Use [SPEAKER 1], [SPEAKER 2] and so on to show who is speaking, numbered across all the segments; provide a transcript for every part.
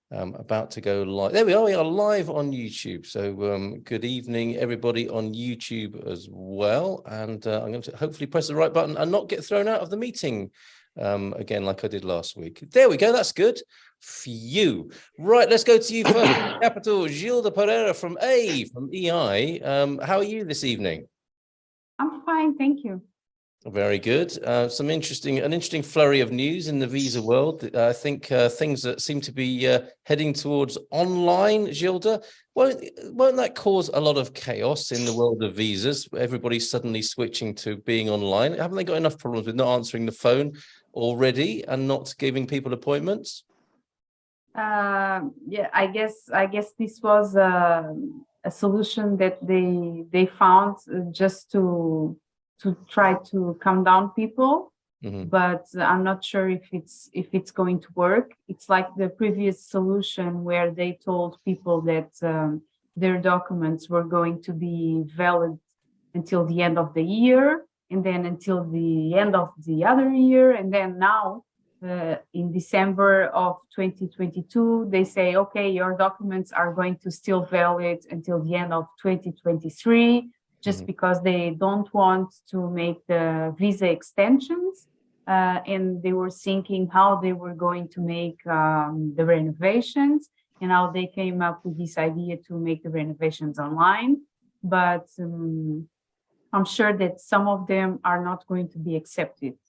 [SPEAKER 1] About to go live. There we are. We are live on YouTube. So good evening, everybody on YouTube as well. And I'm going to hopefully press the right button and not get thrown out of the meeting again, like I did last week. There we go. That's good. Phew. Right. Let's go to you first. Capital, Gilda Pereira from EI. How are you this evening?
[SPEAKER 2] I'm fine. Thank you.
[SPEAKER 1] Very good. An interesting flurry of news in the visa world. I think things that seem to be heading towards online, Gilda. Won't that cause a lot of chaos in the world of visas? Everybody's suddenly switching to being online. Haven't they got enough problems with not answering the phone already and not giving people appointments?
[SPEAKER 2] Yeah, I guess this was a solution that they found just to try to calm down people, but I'm not sure if it's going to work. It's like the previous solution where they told people that their documents were going to be valid until the end of the year, and then until the end of the other year, and then now in December of 2022, they say, okay, your documents are going to still valid until the end of 2023. Just because they don't want to make the visa extensions, and they were thinking how they were going to make the renovations, and how they came up with this idea to make the renovations online. But I'm sure that some of them are not going to be accepted.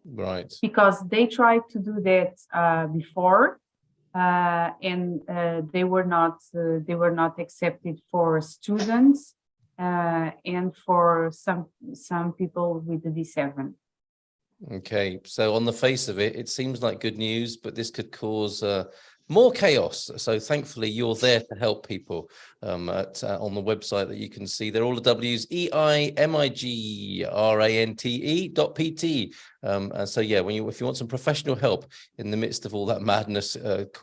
[SPEAKER 1] Right.
[SPEAKER 2] Because they tried to do that before, and they were not accepted for students. And for some people with the D7.
[SPEAKER 1] Okay, so on the face of it, it seems like good news, but this could cause more chaos. So thankfully, you're there to help people on the website that you can see. They're all the W's, EIMIGRANTE.pt. And so, yeah, if you want some professional help in the midst of all that madness,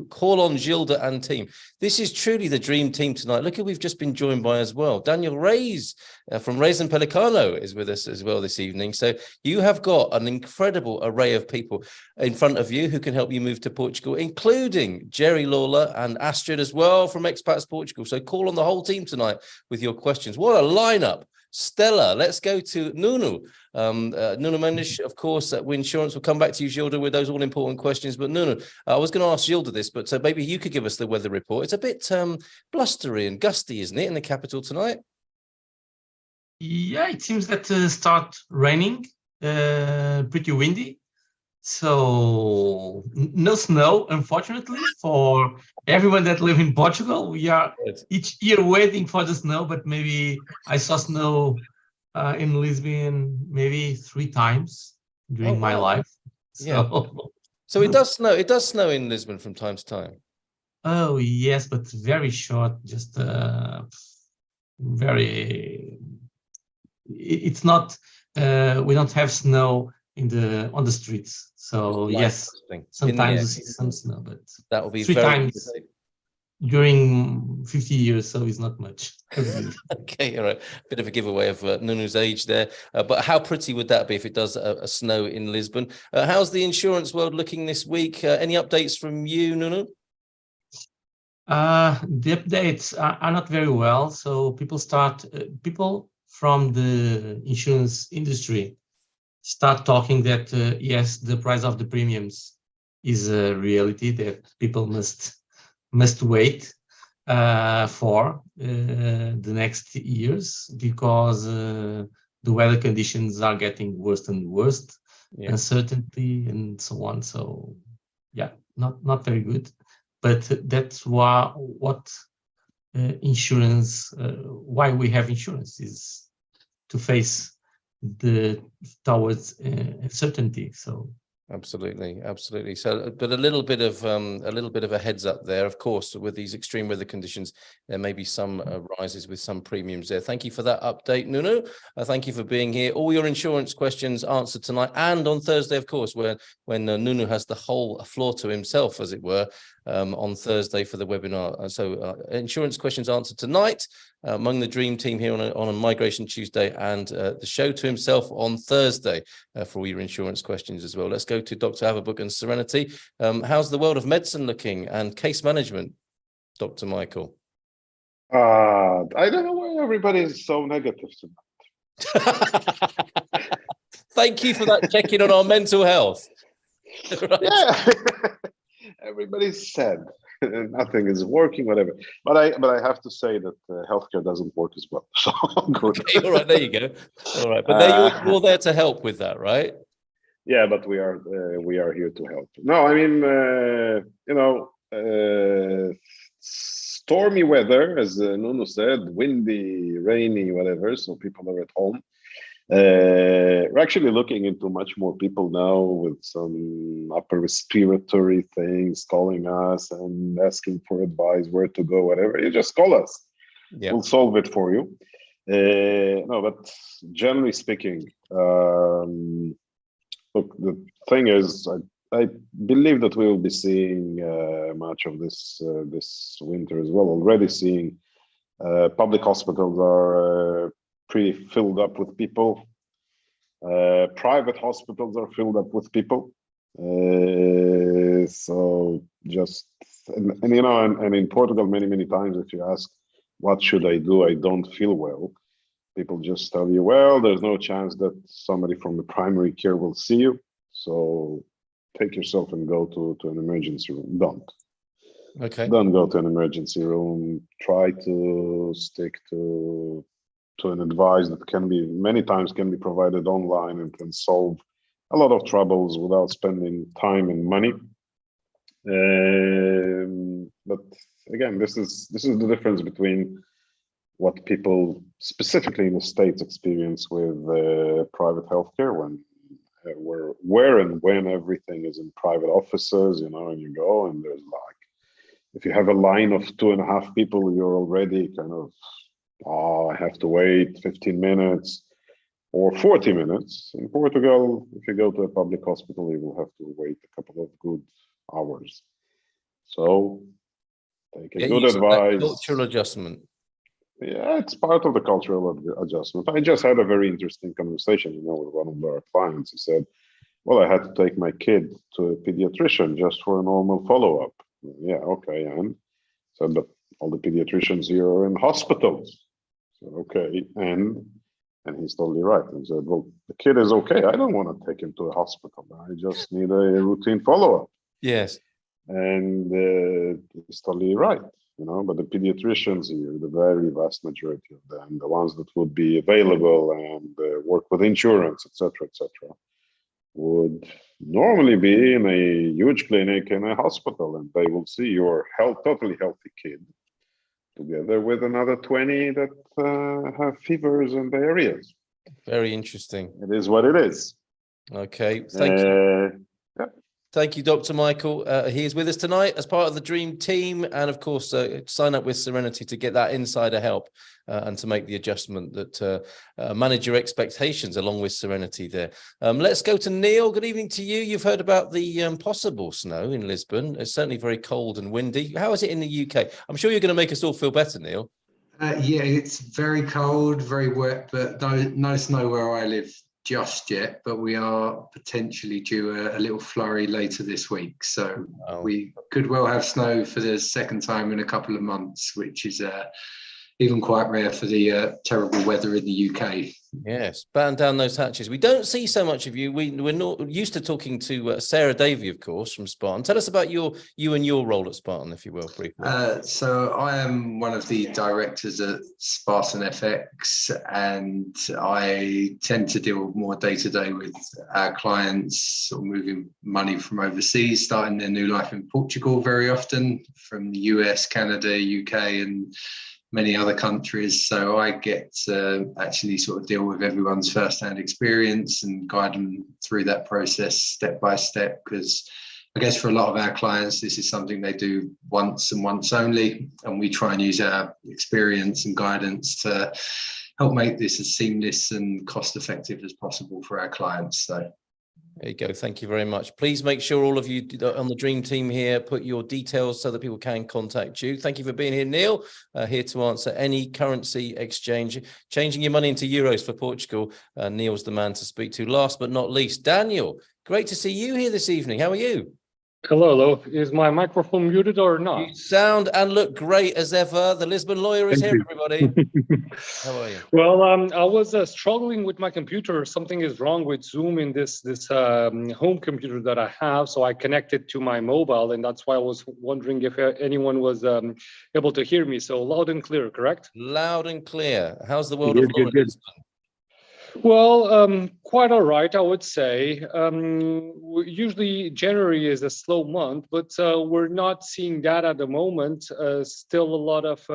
[SPEAKER 1] call on Gilda and team. This is truly the dream team tonight. Look who we've just been joined by as well. Daniel Reyes from Reyes and Pelicano is with us as well this evening. So you have got an incredible array of people in front of you who can help you move to Portugal, including Jerry Lawler and Astrid as well from Expats Portugal. So call on the whole team tonight with your questions. What a lineup. Stella, let's go to Nuno. Nuno Mendes, of course, Insurance. We'll come back to you, Gilda, with those all-important questions. But Nuno, I was going to ask Gilda this, but maybe you could give us the weather report. It's a bit blustery and gusty, isn't it, in the capital tonight?
[SPEAKER 3] Yeah, it seems that start raining, pretty windy. So no snow, unfortunately, for everyone that live in Portugal. We are each year waiting for the snow, but maybe I saw snow in Lisbon maybe 3 times during my life.
[SPEAKER 1] So it does snow. It does snow in Lisbon from time to time.
[SPEAKER 3] Oh yes, but very short. Just very. It's not. We don't have snow on the streets. So yes, sometimes you see some snow, but
[SPEAKER 1] that will be
[SPEAKER 3] 3 times during 50 years, so it's not much.
[SPEAKER 1] Okay, all right. Bit of a giveaway of Nuno's age there. But how pretty would that be if it does snow in Lisbon? How's the insurance world looking this week? Any updates from you, Nuno?
[SPEAKER 3] The updates are not very well. So people from the insurance industry start talking that yes, the price of the premiums is a reality that people must wait for the next years, because the weather conditions are getting worse and worse, uncertainty and so on. So yeah, not very good. But that's why insurance, why we have insurance, is to face towards uncertainty. So
[SPEAKER 1] absolutely. So, but a little bit of a heads up there. Of course, with these extreme weather conditions, there may be some rises with some premiums there. Thank you for that update, Nuno. Thank you for being here. All your insurance questions answered tonight and on Thursday, of course, when Nuno has the whole floor to himself, as it were. on Thursday for the webinar. So insurance questions answered tonight among the dream team here on a Migration Tuesday, and the show to himself on Thursday for all your insurance questions as well. Let's go to Dr. Haverbook and Serenity. How's the world of medicine looking and case management, Dr. Michael?
[SPEAKER 4] I don't know why everybody is so negative tonight.
[SPEAKER 1] Thank you for that check-in on our mental health. Right.
[SPEAKER 4] Yeah, everybody's sad. Nothing is working, whatever. But I have to say that healthcare doesn't work as well. So good. Okay,
[SPEAKER 1] all right, there you go. All right, but you're there to help with that, right?
[SPEAKER 4] Yeah, but we are here to help. No, I mean, stormy weather, as Nuno said, windy, rainy, whatever. So people are at home. We're actually looking into much more people now with some upper respiratory things calling us and asking for advice, where to go, whatever. You just call us. Yeah. We'll solve it for you. No, but generally speaking, look, the thing is, I believe that we will be seeing much of this this winter as well. Already seeing public hospitals are pretty filled up with people. Private hospitals are filled up with people. So just and in Portugal, many times, if you ask what should I do, I don't feel well, people just tell you, well, there's no chance that somebody from the primary care will see you, so take yourself and go to an emergency room. Don't go to an emergency room. Try to stick to an advice that many times can be provided online and can solve a lot of troubles without spending time and money. But again, this is the difference between what people specifically in the States experience with private healthcare, where and when everything is in private offices, and you go and there's if you have a line of 2.5 people, you're already kind of, I have to wait 15 minutes or 40 minutes. In Portugal, if you go to a public hospital, you will have to wait a couple of good hours. So take a good advice.
[SPEAKER 1] Cultural adjustment.
[SPEAKER 4] Yeah, it's part of the cultural adjustment. I just had a very interesting conversation, with one of our clients. He said, well, I had to take my kid to a pediatrician just for a normal follow-up. Yeah, okay. And so, but all the pediatricians here are in hospitals. So, okay. And he's totally right. He said, well, the kid is okay. I don't want to take him to a hospital. I just need a routine follow-up.
[SPEAKER 1] Yes.
[SPEAKER 4] And he's totally right. But the pediatricians here, the very vast majority of them, the ones that would be available and work with insurance, etc., would normally be in a huge clinic in a hospital, and they will see your totally healthy kid together with another 20 that have fevers and diarrheas.
[SPEAKER 1] Very interesting.
[SPEAKER 4] It is what it is.
[SPEAKER 1] Okay, thank you. Yeah. Thank you, Dr. Michael. He is with us tonight as part of the Dream Team. And of course, sign up with Serenity to get that insider help and to make the adjustment that manage your expectations along with Serenity there. Let's go to Neil. Good evening to you. You've heard about the possible snow in Lisbon. It's certainly very cold and windy. How is it in the UK? I'm sure you're going to make us all feel better, Neil.
[SPEAKER 5] Yeah, it's very cold, very wet, but no snow where I live just yet, but we are potentially due a little flurry later this week, so we could well have snow for the second time in a couple of months, which is even quite rare for the terrible weather in the UK.
[SPEAKER 1] Yes, batten down those hatches. We don't see so much of you. We're not used to talking to Sarah Davey, of course, from Spartan. Tell us about you and your role at Spartan, if you will, briefly.
[SPEAKER 5] So I am one of the directors at Spartan FX, and I tend to deal more day-to-day with our clients, sort of moving money from overseas, starting their new life in Portugal very often, from the US, Canada, UK, and many other countries. So I get to actually sort of deal with everyone's first-hand experience and guide them through that process step by step, because I guess for a lot of our clients, this is something they do once and once only, and we try and use our experience and guidance to help make this as seamless and cost-effective as possible for our clients. So
[SPEAKER 1] There you go. Thank you very much. Please make sure all of you on the dream team here put your details so that people can contact you. Thank you for being here, Neil, here to answer any currency exchange, changing your money into euros for Portugal. Neil's the man to speak to. Last but not least, Daniel, great to see you here this evening. How are you?
[SPEAKER 6] Hello. Is my microphone muted or not?
[SPEAKER 1] You sound and look great as ever. The Lisbon lawyer is
[SPEAKER 6] Thank
[SPEAKER 1] here,
[SPEAKER 6] you.
[SPEAKER 1] everybody. How are you?
[SPEAKER 6] Well, I was struggling with my computer. Something is wrong with Zoom in this home computer that I have. So I connected to my mobile, and that's why I was wondering if anyone was able to hear me. So loud and clear, correct?
[SPEAKER 1] Loud and clear. How's the world of law in Lisbon?
[SPEAKER 6] Well, quite all right, I would say. Usually January is a slow month, but we're not seeing that at the moment. Still a lot of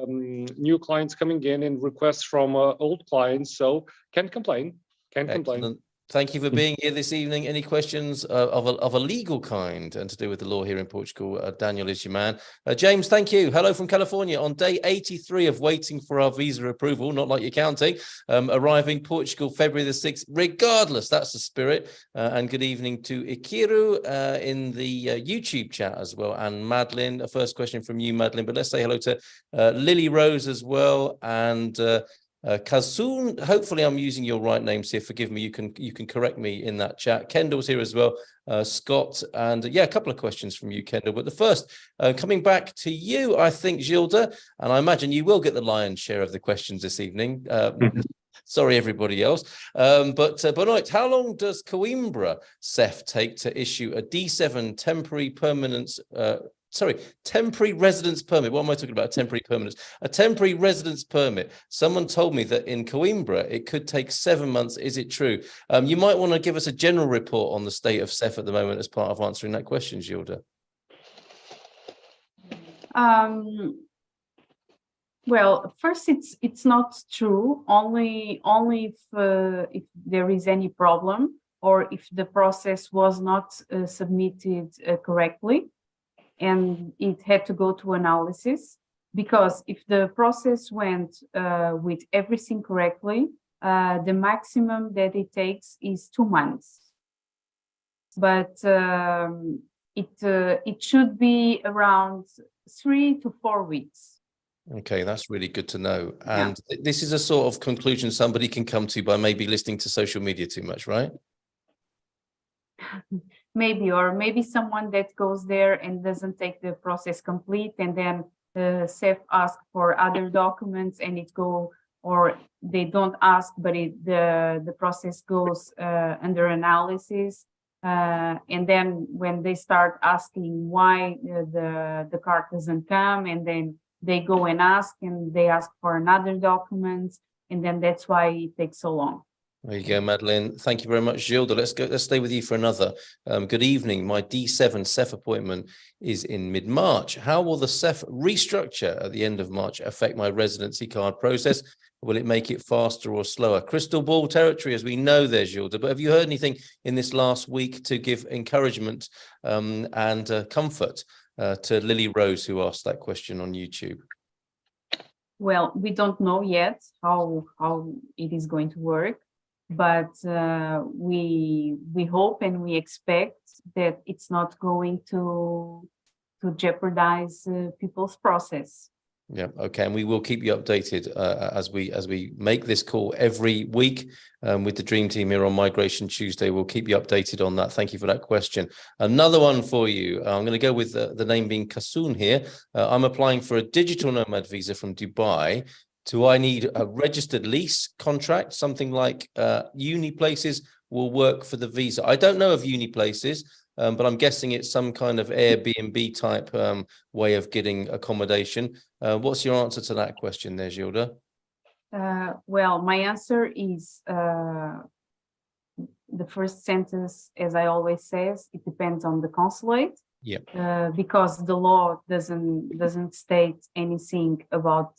[SPEAKER 6] new clients coming in and requests from old clients, so can't complain. Can't complain.
[SPEAKER 1] Thank you for being here this evening. Any questions of a legal kind and to do with the law here in Portugal? Daniel is your man. James, thank you. Hello from California on day 83 of waiting for our visa approval, not like you're counting, arriving Portugal February the 6th, regardless. That's the spirit. And good evening to Ikiru in the YouTube chat as well. And Madeline, a first question from you, Madeline, but let's say hello to Lily Rose as well. And Kazoon, hopefully I'm using your right names here. Forgive me. You can correct me in that chat. Kendall's here as well. Scott, and yeah, a couple of questions from you, Kendall. But the first, coming back to you, I think, Gilda, and I imagine you will get the lion's share of the questions this evening. Sorry, everybody else. But Benoit, how long does Coimbra CEF take to issue a D7 temporary residence permit? What am I talking about? Temporary permanence. A temporary residence permit. Someone told me that in Coimbra, it could take 7 months. Is it true? You might want to give us a general report on the state of CEF at the moment as part of answering that question, Gilda.
[SPEAKER 2] Well, first, it's not true. Only if there is any problem or if the process was not submitted correctly, and it had to go to analysis. Because if the process went with everything correctly, the maximum that it takes is 2 months. But it should be around 3 to 4 weeks.
[SPEAKER 1] Okay, that's really good to know. And this is a sort of conclusion somebody can come to by maybe listening to social media too much, right?
[SPEAKER 2] Maybe, or maybe someone that goes there and doesn't take the process complete, and then CEF ask for other documents and it go, or they don't ask, but the process goes under analysis. And then when they start asking why the card doesn't come, and then they go and ask, and they ask for another document, and then that's why it takes so long.
[SPEAKER 1] There you go, Madeline. Thank you very much, Gilda. Let's stay with you for another. Good evening. My D7 CEF appointment is in mid-March. How will the CEF restructure at the end of March affect my residency card process? Will it make it faster or slower? Crystal ball territory, as we know there, Gilda. But have you heard anything in this last week to give encouragement and comfort to Lily Rose, who asked that question on YouTube?
[SPEAKER 2] Well, we don't know yet how it is going to work. But we hope and we expect that it's not going to jeopardize people's process.
[SPEAKER 1] Yeah, okay, and we will keep you updated as we make this call every week with the Dream Team here on Migration Tuesday. We'll keep you updated on that. Thank you for that question. Another one for you. I'm going to go with the name being Kasoon here. I'm applying for a digital nomad visa from Dubai. Do I need a registered lease contract? Something like uni places will work for the visa. I don't know of uni places, but I'm guessing it's some kind of Airbnb type way of getting accommodation. What's your answer to that question there, Gilda?
[SPEAKER 2] Well, my answer is the first sentence, as I always says, it depends on the consulate.
[SPEAKER 1] Yeah.
[SPEAKER 2] Because the law doesn't state anything about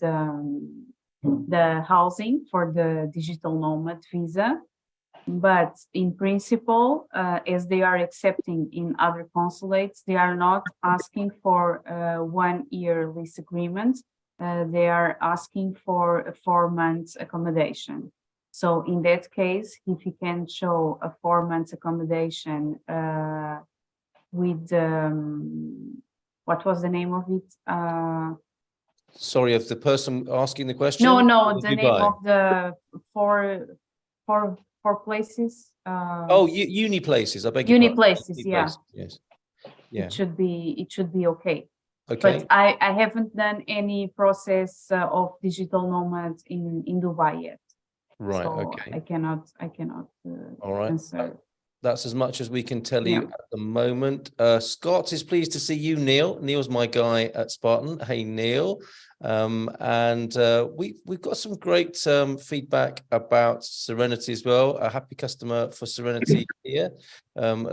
[SPEAKER 2] the housing for the digital nomad visa, but in principle, as they are accepting in other consulates, they are not asking for a 1-year lease agreement. They are asking for a 4 months accommodation. So in that case, if you can show a 4 months accommodation with what was the name of it?
[SPEAKER 1] Sorry, of the person asking the question?
[SPEAKER 2] No, the
[SPEAKER 1] Dubai?
[SPEAKER 2] name of the four places.
[SPEAKER 1] Oh, uni places. I beg your
[SPEAKER 2] Uni
[SPEAKER 1] pardon.
[SPEAKER 2] places,
[SPEAKER 1] Uni
[SPEAKER 2] yeah.
[SPEAKER 1] places, yes. Yeah.
[SPEAKER 2] It should be okay.
[SPEAKER 1] Okay.
[SPEAKER 2] But I haven't done any process of digital nomads in Dubai yet.
[SPEAKER 1] Right.
[SPEAKER 2] So
[SPEAKER 1] Okay.
[SPEAKER 2] I cannot
[SPEAKER 1] All right.
[SPEAKER 2] answer.
[SPEAKER 1] That's as much as we can tell
[SPEAKER 2] Yeah.
[SPEAKER 1] you at the moment. Scott is pleased to see you, Neil. Neil's my guy at Spartan. Hey, Neil. We've got some great feedback about Serenity as well. A happy customer for Serenity here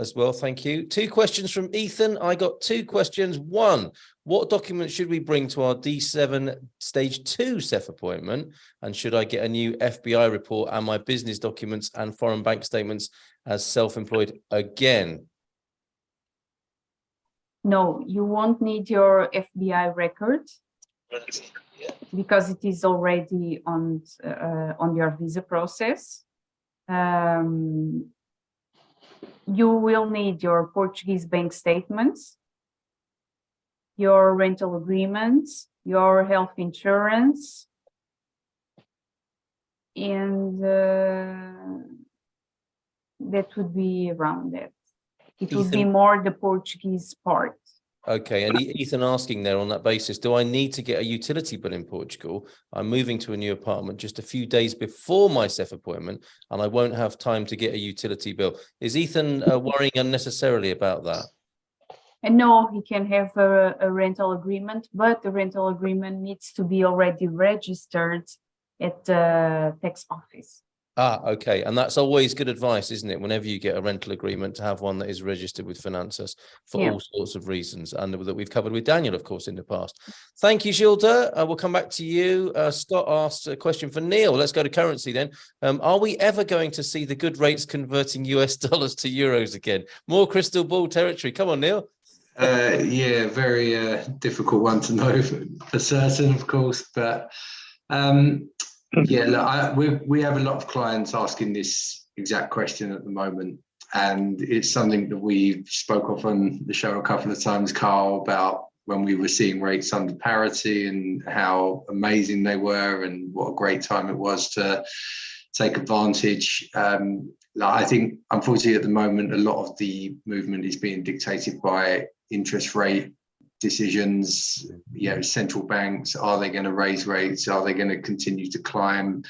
[SPEAKER 1] as well. Thank you. 2 questions from Ethan. I got 2 questions. 1, what documents should we bring to our D7 stage 2 CEF appointment? And should I get a new FBI report and my business documents and foreign bank statements as self-employed again?
[SPEAKER 2] No, you won't need your FBI record because it is already on your visa process. You will need your Portuguese bank statements, your rental agreements, your health insurance, and that would be around that. It would be more the Portuguese part.
[SPEAKER 1] Okay, and Ethan asking there on that basis, do I need to get a utility bill in Portugal? I'm moving to a new apartment just a few days before my CEF appointment, and I won't have time to get a utility bill. Is Ethan worrying unnecessarily about that?
[SPEAKER 2] And no, he can have a rental agreement, but the rental agreement needs to be already registered at the tax office.
[SPEAKER 1] Ah, okay. And that's always good advice, isn't it? Whenever you get a rental agreement, to have one that is registered with Finances for all sorts of reasons, and that we've covered with Daniel, of course, in the past. Thank you, Gilda. We'll come back to you. Scott asked a question for Neil. Let's go to currency then. Are we ever going to see the good rates converting US dollars to euros again? More crystal ball territory. Come on, Neil.
[SPEAKER 5] Yeah, very difficult one to know for certain, of course, but yeah, look, we have a lot of clients asking this exact question at the moment, and it's something that we've spoke of on the show a couple of times, Carl, about when we were seeing rates under parity and how amazing they were and what a great time it was to take advantage. I think, unfortunately, at the moment, a lot of the movement is being dictated by interest rate decisions. You know, central banks, are they going to raise rates? Are they going to continue to climb?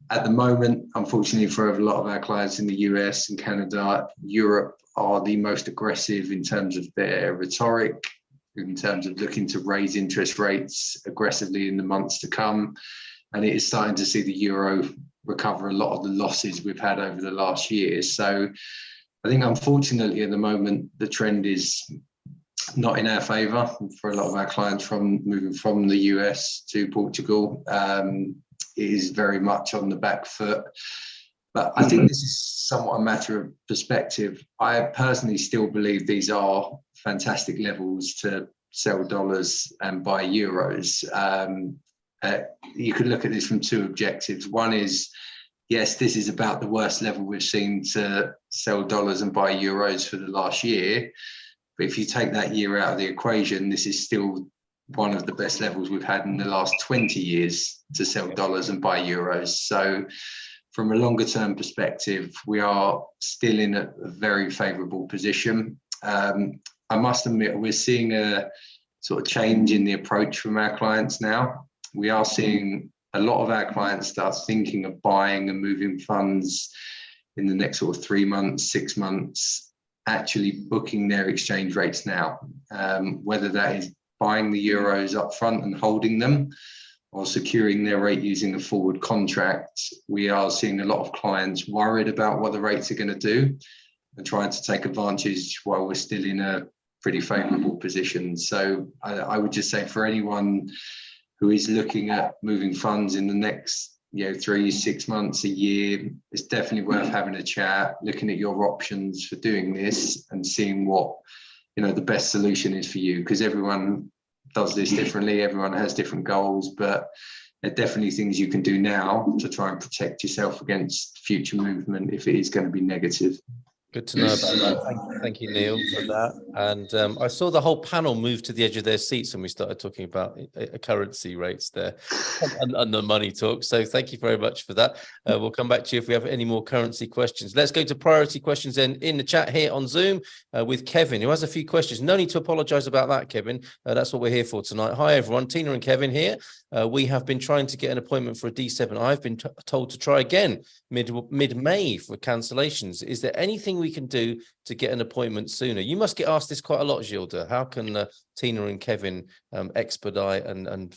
[SPEAKER 5] At the moment, unfortunately, for a lot of our clients in the US and Canada, Europe are the most aggressive in terms of their rhetoric, in terms of looking to raise interest rates aggressively in the months to come. And it is starting to see the euro recover a lot of the losses we've had over the last year. So I think, unfortunately, at the moment, the trend is not in our favour for a lot of our clients from moving from the US to Portugal. It is very much on the back foot. But I think this is somewhat a matter of perspective. I personally still believe these are fantastic levels to sell dollars and buy euros. You could look at this from 2 objectives. One is, yes, this is about the worst level we've seen to sell dollars and buy euros for the last year. But if you take that year out of the equation, this is still one of the best levels we've had in the last 20 years to sell dollars and buy euros. So from a longer term perspective, we are still in a very favorable position. I must admit, we're seeing a sort of change in the approach from our clients now. We are seeing a lot of our clients start thinking of buying and moving funds in the next sort of 3 months, 6 months, actually booking their exchange rates now, whether that is buying the euros up front and holding them or securing their rate using a forward contract. We are seeing a lot of clients worried about what the rates are going to do and trying to take advantage while we're still in a pretty favorable position. So I would just say, for anyone who is looking at moving funds in the next 3, 6 months, a year, it's definitely worth having a chat, looking at your options for doing this and seeing what the best solution is for you, because everyone does this differently, everyone has different goals. But there are definitely things you can do now to try and protect yourself against future movement if it is going to be negative.
[SPEAKER 1] Good to know about that. Thank you, Neil, for that. And I saw the whole panel move to the edge of their seats when we started talking about currency rates there and the money talk. So thank you very much for that. We'll come back to you if we have any more currency questions. Let's go to priority questions then in the chat here on Zoom with Kevin, who has a few questions. No need to apologize about that, Kevin. That's what we're here for tonight. Hi, everyone. Tina and Kevin here. We have been trying to get an appointment for a D7. I've been told to try again mid-May for cancellations. Is there anything we can do to get an appointment sooner? You must get asked this quite a lot, Gilda. How can Tina and Kevin expedite and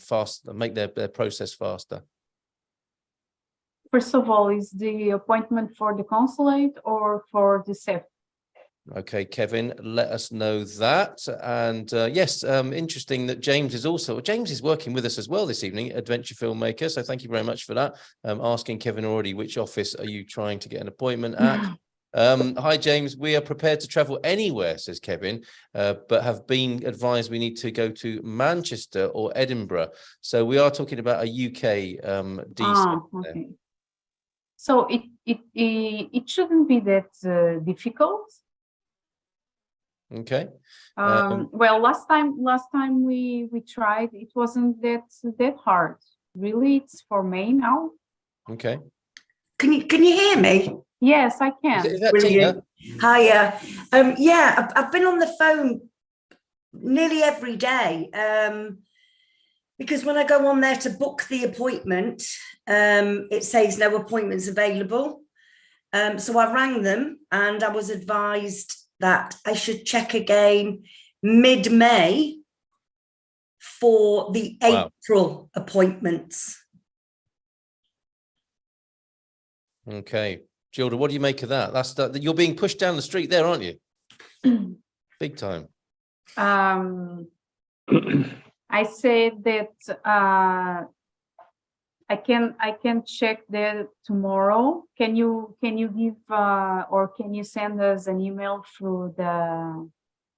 [SPEAKER 1] make their process faster?
[SPEAKER 2] First of all, is the appointment for the consulate or for the CEF?
[SPEAKER 1] Okay, Kevin, let us know that. And yes, interesting that James is working with us as well this evening, adventure filmmaker. So thank you very much for that. Asking Kevin already, which office are you trying to get an appointment at? Hi, James. We are prepared to travel anywhere, says Kevin, but have been advised we need to go to Manchester or Edinburgh. So we are talking about a UK D7.
[SPEAKER 2] Okay. So it shouldn't be that difficult.
[SPEAKER 1] Okay.
[SPEAKER 2] Well, last time we tried, it wasn't that hard. Really, it's for May now.
[SPEAKER 1] Okay.
[SPEAKER 7] Can you hear me?
[SPEAKER 2] Yes, I can.
[SPEAKER 1] Is that Tina?
[SPEAKER 7] Hiya. Yeah, I've been on the phone nearly every day because when I go on there to book the appointment, it says no appointments available. So I rang them and I was advised that I should check again mid-May for the April appointments.
[SPEAKER 1] Okay. Gilda, what do you make of that? That's you're being pushed down the street there, aren't you? Big time.
[SPEAKER 2] I said that I can check there tomorrow. Can you give or can you send us an email through the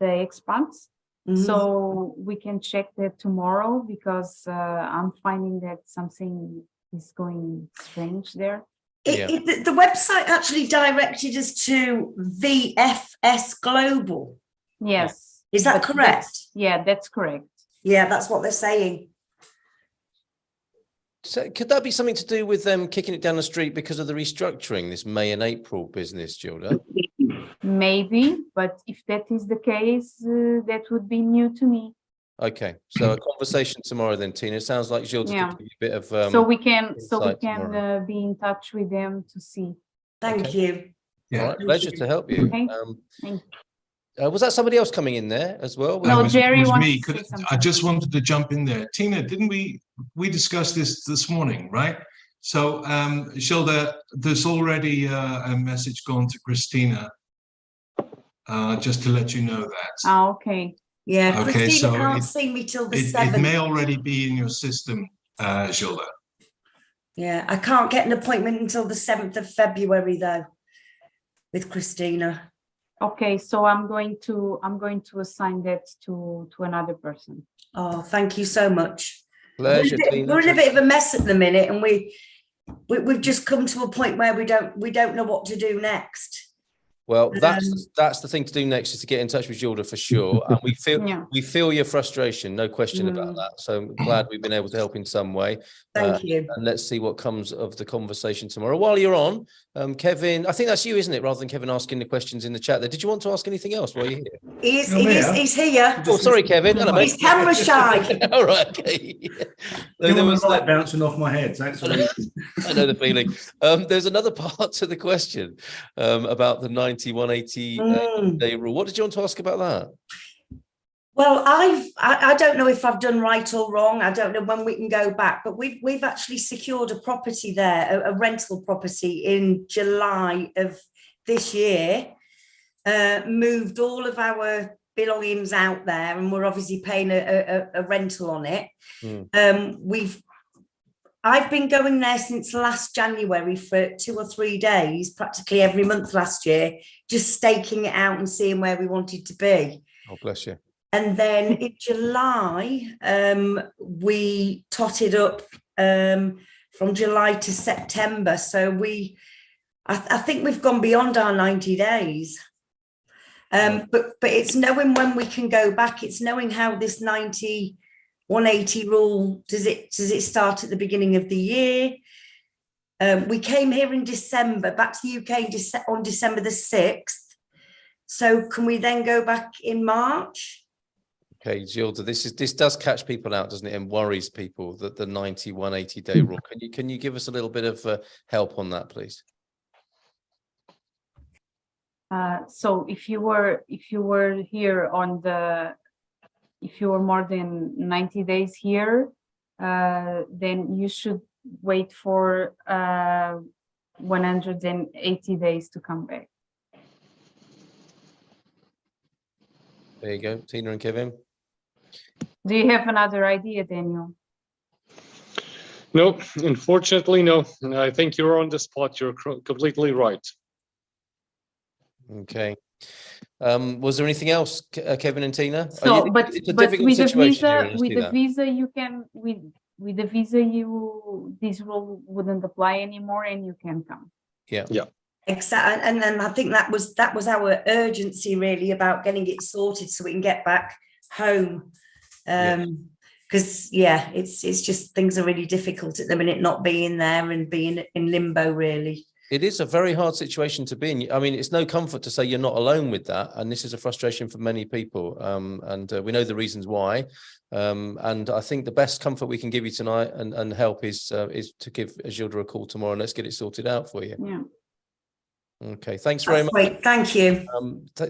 [SPEAKER 2] Expats so we can check that tomorrow, because I'm finding that something is going strange there.
[SPEAKER 7] The website actually directed us to VFS Global.
[SPEAKER 2] Yes.
[SPEAKER 7] Is that correct?
[SPEAKER 2] Yeah, that's correct.
[SPEAKER 7] Yeah, that's what they're saying.
[SPEAKER 1] So could that be something to do with them kicking it down the street because of the restructuring, this May and April business, Gilda?
[SPEAKER 2] Maybe, but if that is the case, that would be new to me.
[SPEAKER 1] Okay, so a conversation tomorrow then, Tina. It sounds like Gilda could give you a bit of
[SPEAKER 2] so we can be in touch with them to see.
[SPEAKER 7] Thank you.
[SPEAKER 1] Yeah. All right, pleasure to help you.
[SPEAKER 2] Thank you.
[SPEAKER 1] Was that somebody else coming in there as well?
[SPEAKER 2] No, Jerry wants
[SPEAKER 8] me.
[SPEAKER 2] to say something.
[SPEAKER 8] I just wanted to jump in there. Tina, didn't we discussed this morning, right? So, Gilda, there's already a message gone to Christina, just to let you know that.
[SPEAKER 2] Oh, okay.
[SPEAKER 7] Yeah,
[SPEAKER 8] Okay,
[SPEAKER 7] Christina
[SPEAKER 8] so
[SPEAKER 7] can't see me till the 7th.
[SPEAKER 8] It may already be in your system, Gilda.
[SPEAKER 7] Yeah, I can't get an appointment until the 7th of February though, with Christina.
[SPEAKER 2] Okay, so I'm going to assign that to another person.
[SPEAKER 7] Oh, thank you so much.
[SPEAKER 1] Pleasure, Tina.
[SPEAKER 7] We're in a bit of a mess at the minute, and we've just come to a point where we don't know what to do next.
[SPEAKER 1] Well, that's the thing to do next, is to get in touch with Gilda for sure. And we feel your frustration, no question about that. So I'm glad we've been able to help in some way.
[SPEAKER 7] Thank you.
[SPEAKER 1] And let's see what comes of the conversation tomorrow. While you're on, Kevin, I think that's you, isn't it? Rather than Kevin asking the questions in the chat there. Did you want to ask anything else while you're here?
[SPEAKER 7] He's here.
[SPEAKER 1] Oh, sorry, Kevin. Hello, mate.
[SPEAKER 7] He's camera shy.
[SPEAKER 1] All right, okay.
[SPEAKER 9] There was light bouncing off my head. So that's
[SPEAKER 1] I know the feeling. There's another part to the question about the 90-180 day rule. What did you want to ask about that?
[SPEAKER 7] Well, I don't know if I've done right or wrong. I don't know when we can go back, but we've actually secured a property there, a rental property in July of this year. Moved all of our belongings out there, and we're obviously paying a rental on it. I've been going there since last January for 2 or 3 days, practically every month last year, just staking it out and seeing where we wanted to be.
[SPEAKER 1] Oh, bless you.
[SPEAKER 7] And then in July, we totted up from July to September. So I think we've gone beyond our 90 days. But it's knowing when we can go back. It's knowing how this 90-180 rule, does it start at the beginning of the year? We came here in December, back to the UK on December the 6th. So can we then go back in March?
[SPEAKER 1] Okay, Gilda, this does catch people out, doesn't it, and worries people, that the 90-180 day rule. Can you give us a little bit of help on that, please?
[SPEAKER 2] So if you were here if you were more than 90 days here, then you should wait for 180 days to come back.
[SPEAKER 1] There you go, Tina and Kevin.
[SPEAKER 2] Do you have another idea, Daniel?
[SPEAKER 6] No, unfortunately, no. I think you're on the spot. You're completely right.
[SPEAKER 1] Okay. Was there anything else, Kevin and Tina?
[SPEAKER 2] So, but
[SPEAKER 1] it's a
[SPEAKER 2] but
[SPEAKER 1] difficult
[SPEAKER 2] with the
[SPEAKER 1] situation
[SPEAKER 2] visa,
[SPEAKER 1] here,
[SPEAKER 2] with the visa, you can with the visa, this rule wouldn't apply anymore, and you can come.
[SPEAKER 1] Yeah.
[SPEAKER 6] Yeah.
[SPEAKER 7] Exactly, and then I think that was our urgency really about getting it sorted so we can get back home. Because it's just things are really difficult at the minute, not being there and being in limbo really.
[SPEAKER 1] It is a very hard situation to be in. I mean, it's no comfort to say you're not alone with that, and this is a frustration for many people. And we know the reasons why. And I think the best comfort we can give you tonight and help is to give Gilda a call tomorrow, and let's get it sorted out for you.
[SPEAKER 2] Yeah.
[SPEAKER 1] Okay, thanks very much.
[SPEAKER 7] Great, thank you.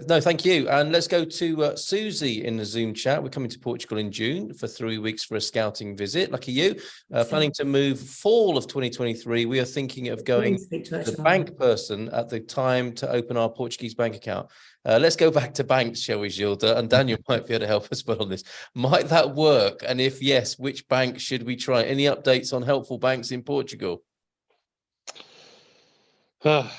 [SPEAKER 1] No, thank you. And let's go to Susie in the Zoom chat. We're coming to Portugal in June for 3 weeks for a scouting visit. Lucky you. Planning to move fall of 2023. We are thinking of going to the bank person at the time to open our Portuguese bank account. Let's go back to banks, shall we, Gilda? And Daniel might be able to help us well on this. Might that work? And if yes, which bank should we try? Any updates on helpful banks in Portugal?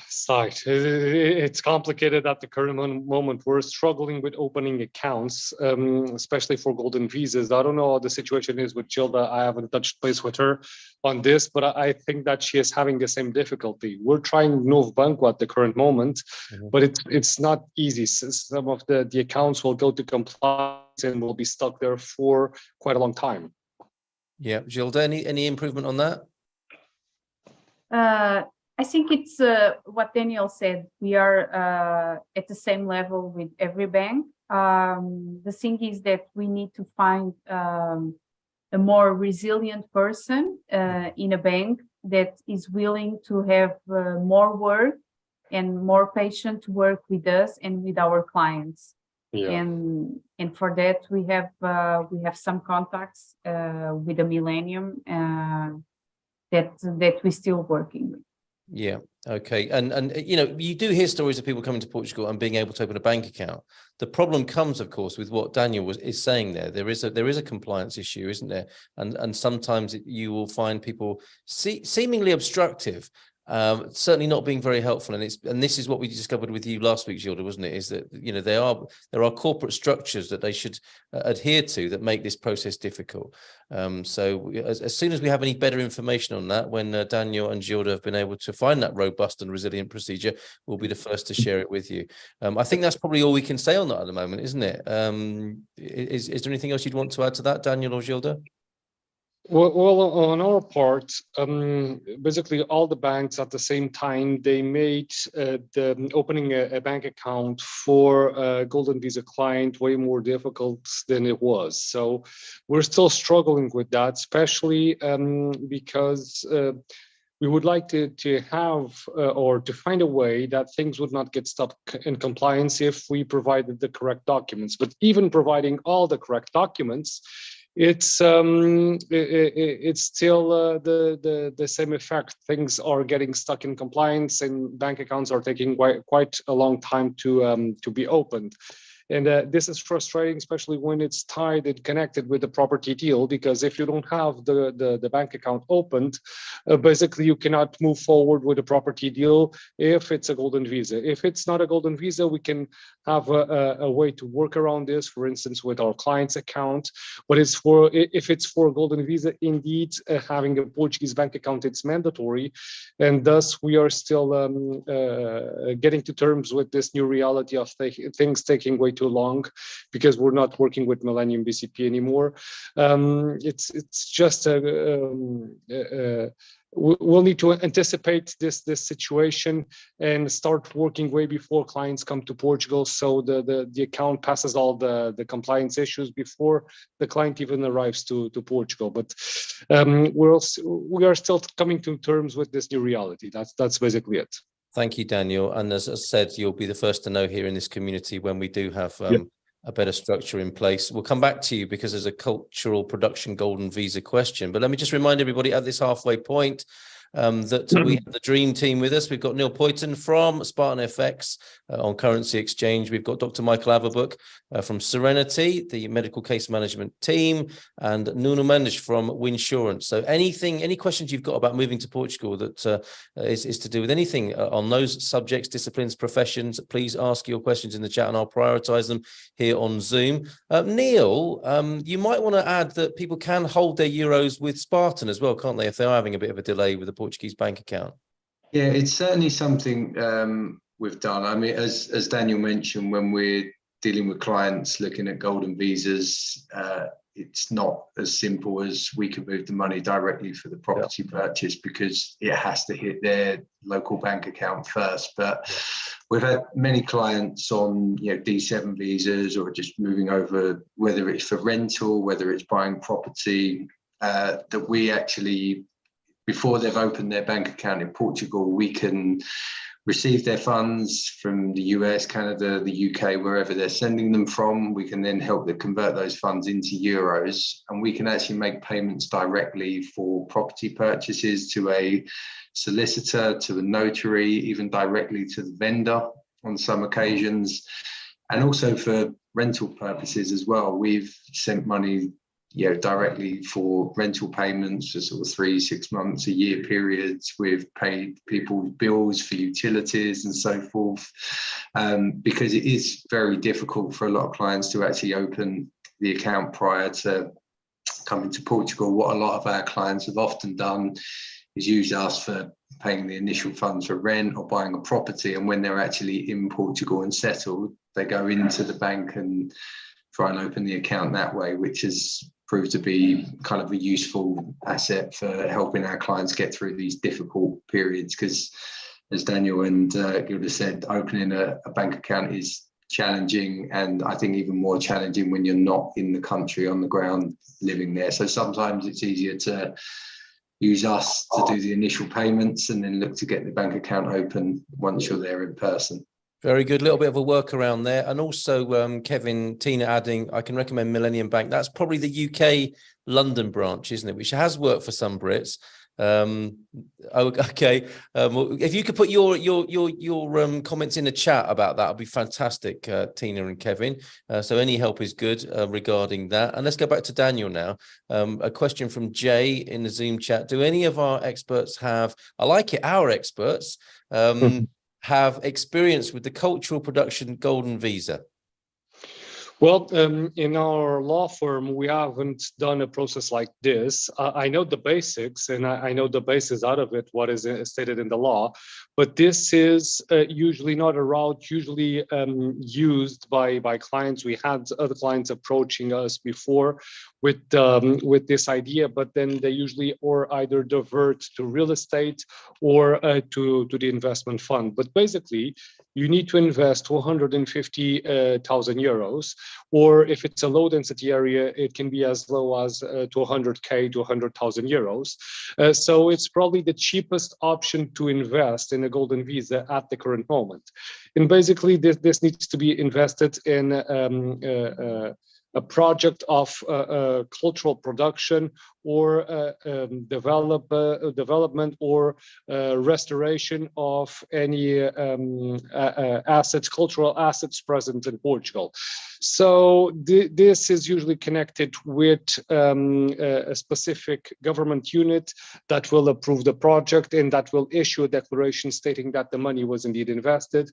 [SPEAKER 6] Site. It's complicated at the current moment. We're struggling with opening accounts, especially for golden visas. I don't know how the situation is with Gilda. I haven't touched base with her on this, but I think that she is having the same difficulty. We're trying Novo Banco at the current moment, but it's not easy. Some of the accounts will go to compliance and will be stuck there for quite a long time.
[SPEAKER 1] Yeah, Gilda, any improvement on that?
[SPEAKER 2] I think it's what Daniel said. We are at the same level with every bank. The thing is that we need to find a more resilient person in a bank that is willing to have more work and more patient to work with us and with our clients. Yeah. And for that we have some contacts with the Millennium that we're still working with.
[SPEAKER 1] Yeah. Okay. And you know, you do hear stories of people coming to Portugal and being able to open a bank account. The problem comes, of course, with what Daniel is saying there. There is a compliance issue, isn't there? And sometimes you will find people seemingly obstructive, certainly not being very helpful. And this is what we discovered with you last week, Gilda, wasn't it? Is that, you know, there are corporate structures that they should adhere to that make this process difficult. So as soon as we have any better information on that, when Daniel and Gilda have been able to find that robust and resilient procedure, we'll be the first to share it with you. I think that's probably all we can say on that at the moment, isn't it? Is there anything else you'd want to add to that, Daniel or Gilda?
[SPEAKER 6] Well, on our part, basically all the banks at the same time, they made the opening a bank account for a Golden Visa client way more difficult than it was. So we're still struggling with that, especially because we would like to have or to find a way that things would not get stuck in compliance if we provided the correct documents. But even providing all the correct documents, it's still the same effect. Things are getting stuck in compliance, and bank accounts are taking quite a long time to be opened. And this is frustrating, especially when it's tied and connected with the property deal, because if you don't have the bank account opened, basically you cannot move forward with a property deal if it's a golden visa. If it's not a golden visa, we can have a way to work around this, for instance, with our client's account. But if it's for a golden visa, indeed, having a Portuguese bank account, it's mandatory. And thus we are still getting to terms with this new reality of things taking way too long, because we're not working with Millennium BCP anymore. It's just we'll need to anticipate this situation and start working way before clients come to Portugal, so the account passes all the compliance issues before the client even arrives to Portugal. But we are still coming to terms with this new reality. That's basically it.
[SPEAKER 1] Thank you, Daniel. And as I said, you'll be the first to know here in this community when we do have a better structure in place. We'll come back to you because there's a cultural production golden visa question. But let me just remind everybody at this halfway point that we have the dream team with us. We've got Neil Poyton from Spartan FX on currency exchange. We've got Dr. Michael Averbuk from Serenity, the medical case management team, and Nuno Mendes from Winsurance. So any questions you've got about moving to Portugal that is to do with anything on those subjects, disciplines, professions, please ask your questions in the chat and I'll prioritize them here on Zoom. Neil, you might want to add that people can hold their euros with Spartan as well, can't they, if they are having a bit of a delay with the Portuguese bank account?
[SPEAKER 5] Yeah, it's certainly something we've done. I mean, as Daniel mentioned, when we're dealing with clients looking at golden visas, it's not as simple as we can move the money directly for the property purchase, because it has to hit their local bank account first. But we've had many clients on D7 visas, or just moving over, whether it's for rental, whether it's buying property, that we actually, before they've opened their bank account in Portugal, we can receive their funds from the US, Canada, the UK, wherever they're sending them from. We can then help them convert those funds into euros, and we can actually make payments directly for property purchases to a solicitor, to a notary, even directly to the vendor on some occasions, and also for rental purposes as well. We've sent money directly for rental payments for sort of 3-6 months, a year periods. We've paid people's bills for utilities and so forth, because it is very difficult for a lot of clients to actually open the account prior to coming to Portugal. What a lot of our clients have often done is use us for paying the initial funds for rent or buying a property, and when they're actually in Portugal and settled, they go into the bank and try and open the account that way, which has proved to be kind of a useful asset for helping our clients get through these difficult periods. Because as Daniel and Gilda said, opening a bank account is challenging, and I think even more challenging when you're not in the country on the ground living there. So sometimes it's easier to use us to do the initial payments and then look to get the bank account open once you're there in person.
[SPEAKER 1] Very good. Little bit of a workaround there. And also, Kevin, Tina adding, I can recommend Millennium Bank. That's probably the UK London branch, isn't it? Which has worked for some Brits. Okay. If you could put your comments in the chat about that, would be fantastic, Tina and Kevin. So any help is good regarding that. And let's go back to Daniel now. A question from Jay in the Zoom chat. Do any of our experts have, I like it, our experts, have experience with the cultural production golden visa?
[SPEAKER 6] Well, in our law firm, we haven't done a process like this. I know the basics, and I know the basis out of it, what is stated in the law, but this is usually not a route usually used by clients. We had other clients approaching us before with this idea, but then they usually or either divert to real estate or to the investment fund. But basically, you need to invest 250,000 euros, or if it's a low density area, it can be as low as to 100K to 100,000 euros. So it's probably the cheapest option to invest in a golden visa at the current moment. And basically, this needs to be invested in a project of cultural production or development or restoration of any assets, cultural assets present in Portugal. So this is usually connected with a specific government unit that will approve the project and that will issue a declaration stating that the money was indeed invested.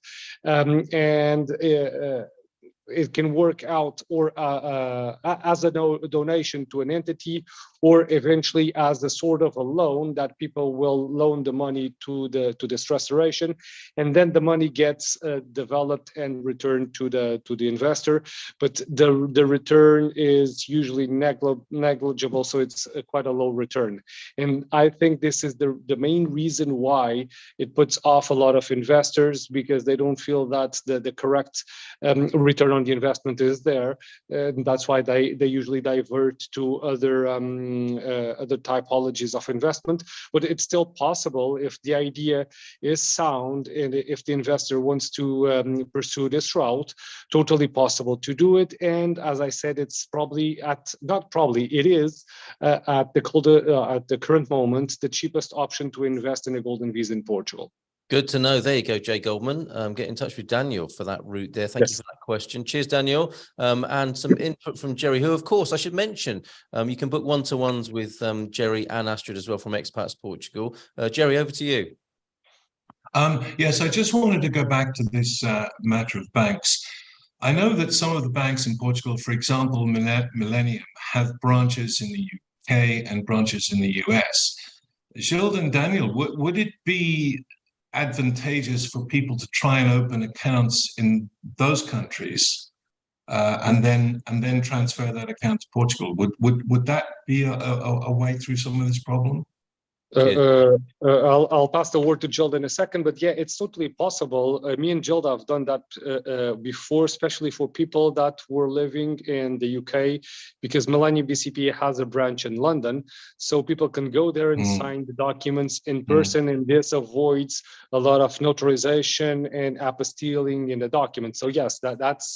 [SPEAKER 6] It can work out or as a donation to an entity, or eventually as a sort of a loan that people will loan the money to this restoration, and then the money gets developed and returned to the investor. But the return is usually negligible, so it's quite a low return. And I think this is the main reason why it puts off a lot of investors, because they don't feel that the correct return on the investment is there, and that's why they usually divert to other typologies of investment. But it's still possible, if the idea is sound and if the investor wants to pursue this route, totally possible to do it. And as I said, it's probably at the current moment the cheapest option to invest in a golden visa in Portugal.
[SPEAKER 1] Good to know. There you go, Jay Goldman. Get in touch with Daniel for that route there. Thank you for that question. Cheers, Daniel. And some input from Jerry, who, of course, I should mention, you can book one-to-ones with Jerry and Astrid as well from Expats Portugal. Jerry, over to you.
[SPEAKER 8] Yes, I just wanted to go back to this matter of banks. I know that some of the banks in Portugal, for example, Millennium, have branches in the UK and branches in the US. Gilles and Daniel, would it be advantageous for people to try and open accounts in those countries and then transfer that account to Portugal? Would that be a way through some of this problem?
[SPEAKER 6] I'll pass the word to Gilda in a second, but yeah, it's totally possible. Me and Gilda have done that before, especially for people that were living in the UK, because Millennium BCP has a branch in London, so people can go there and sign the documents in person, and this avoids a lot of notarization and apostilling in the document. So yes, that's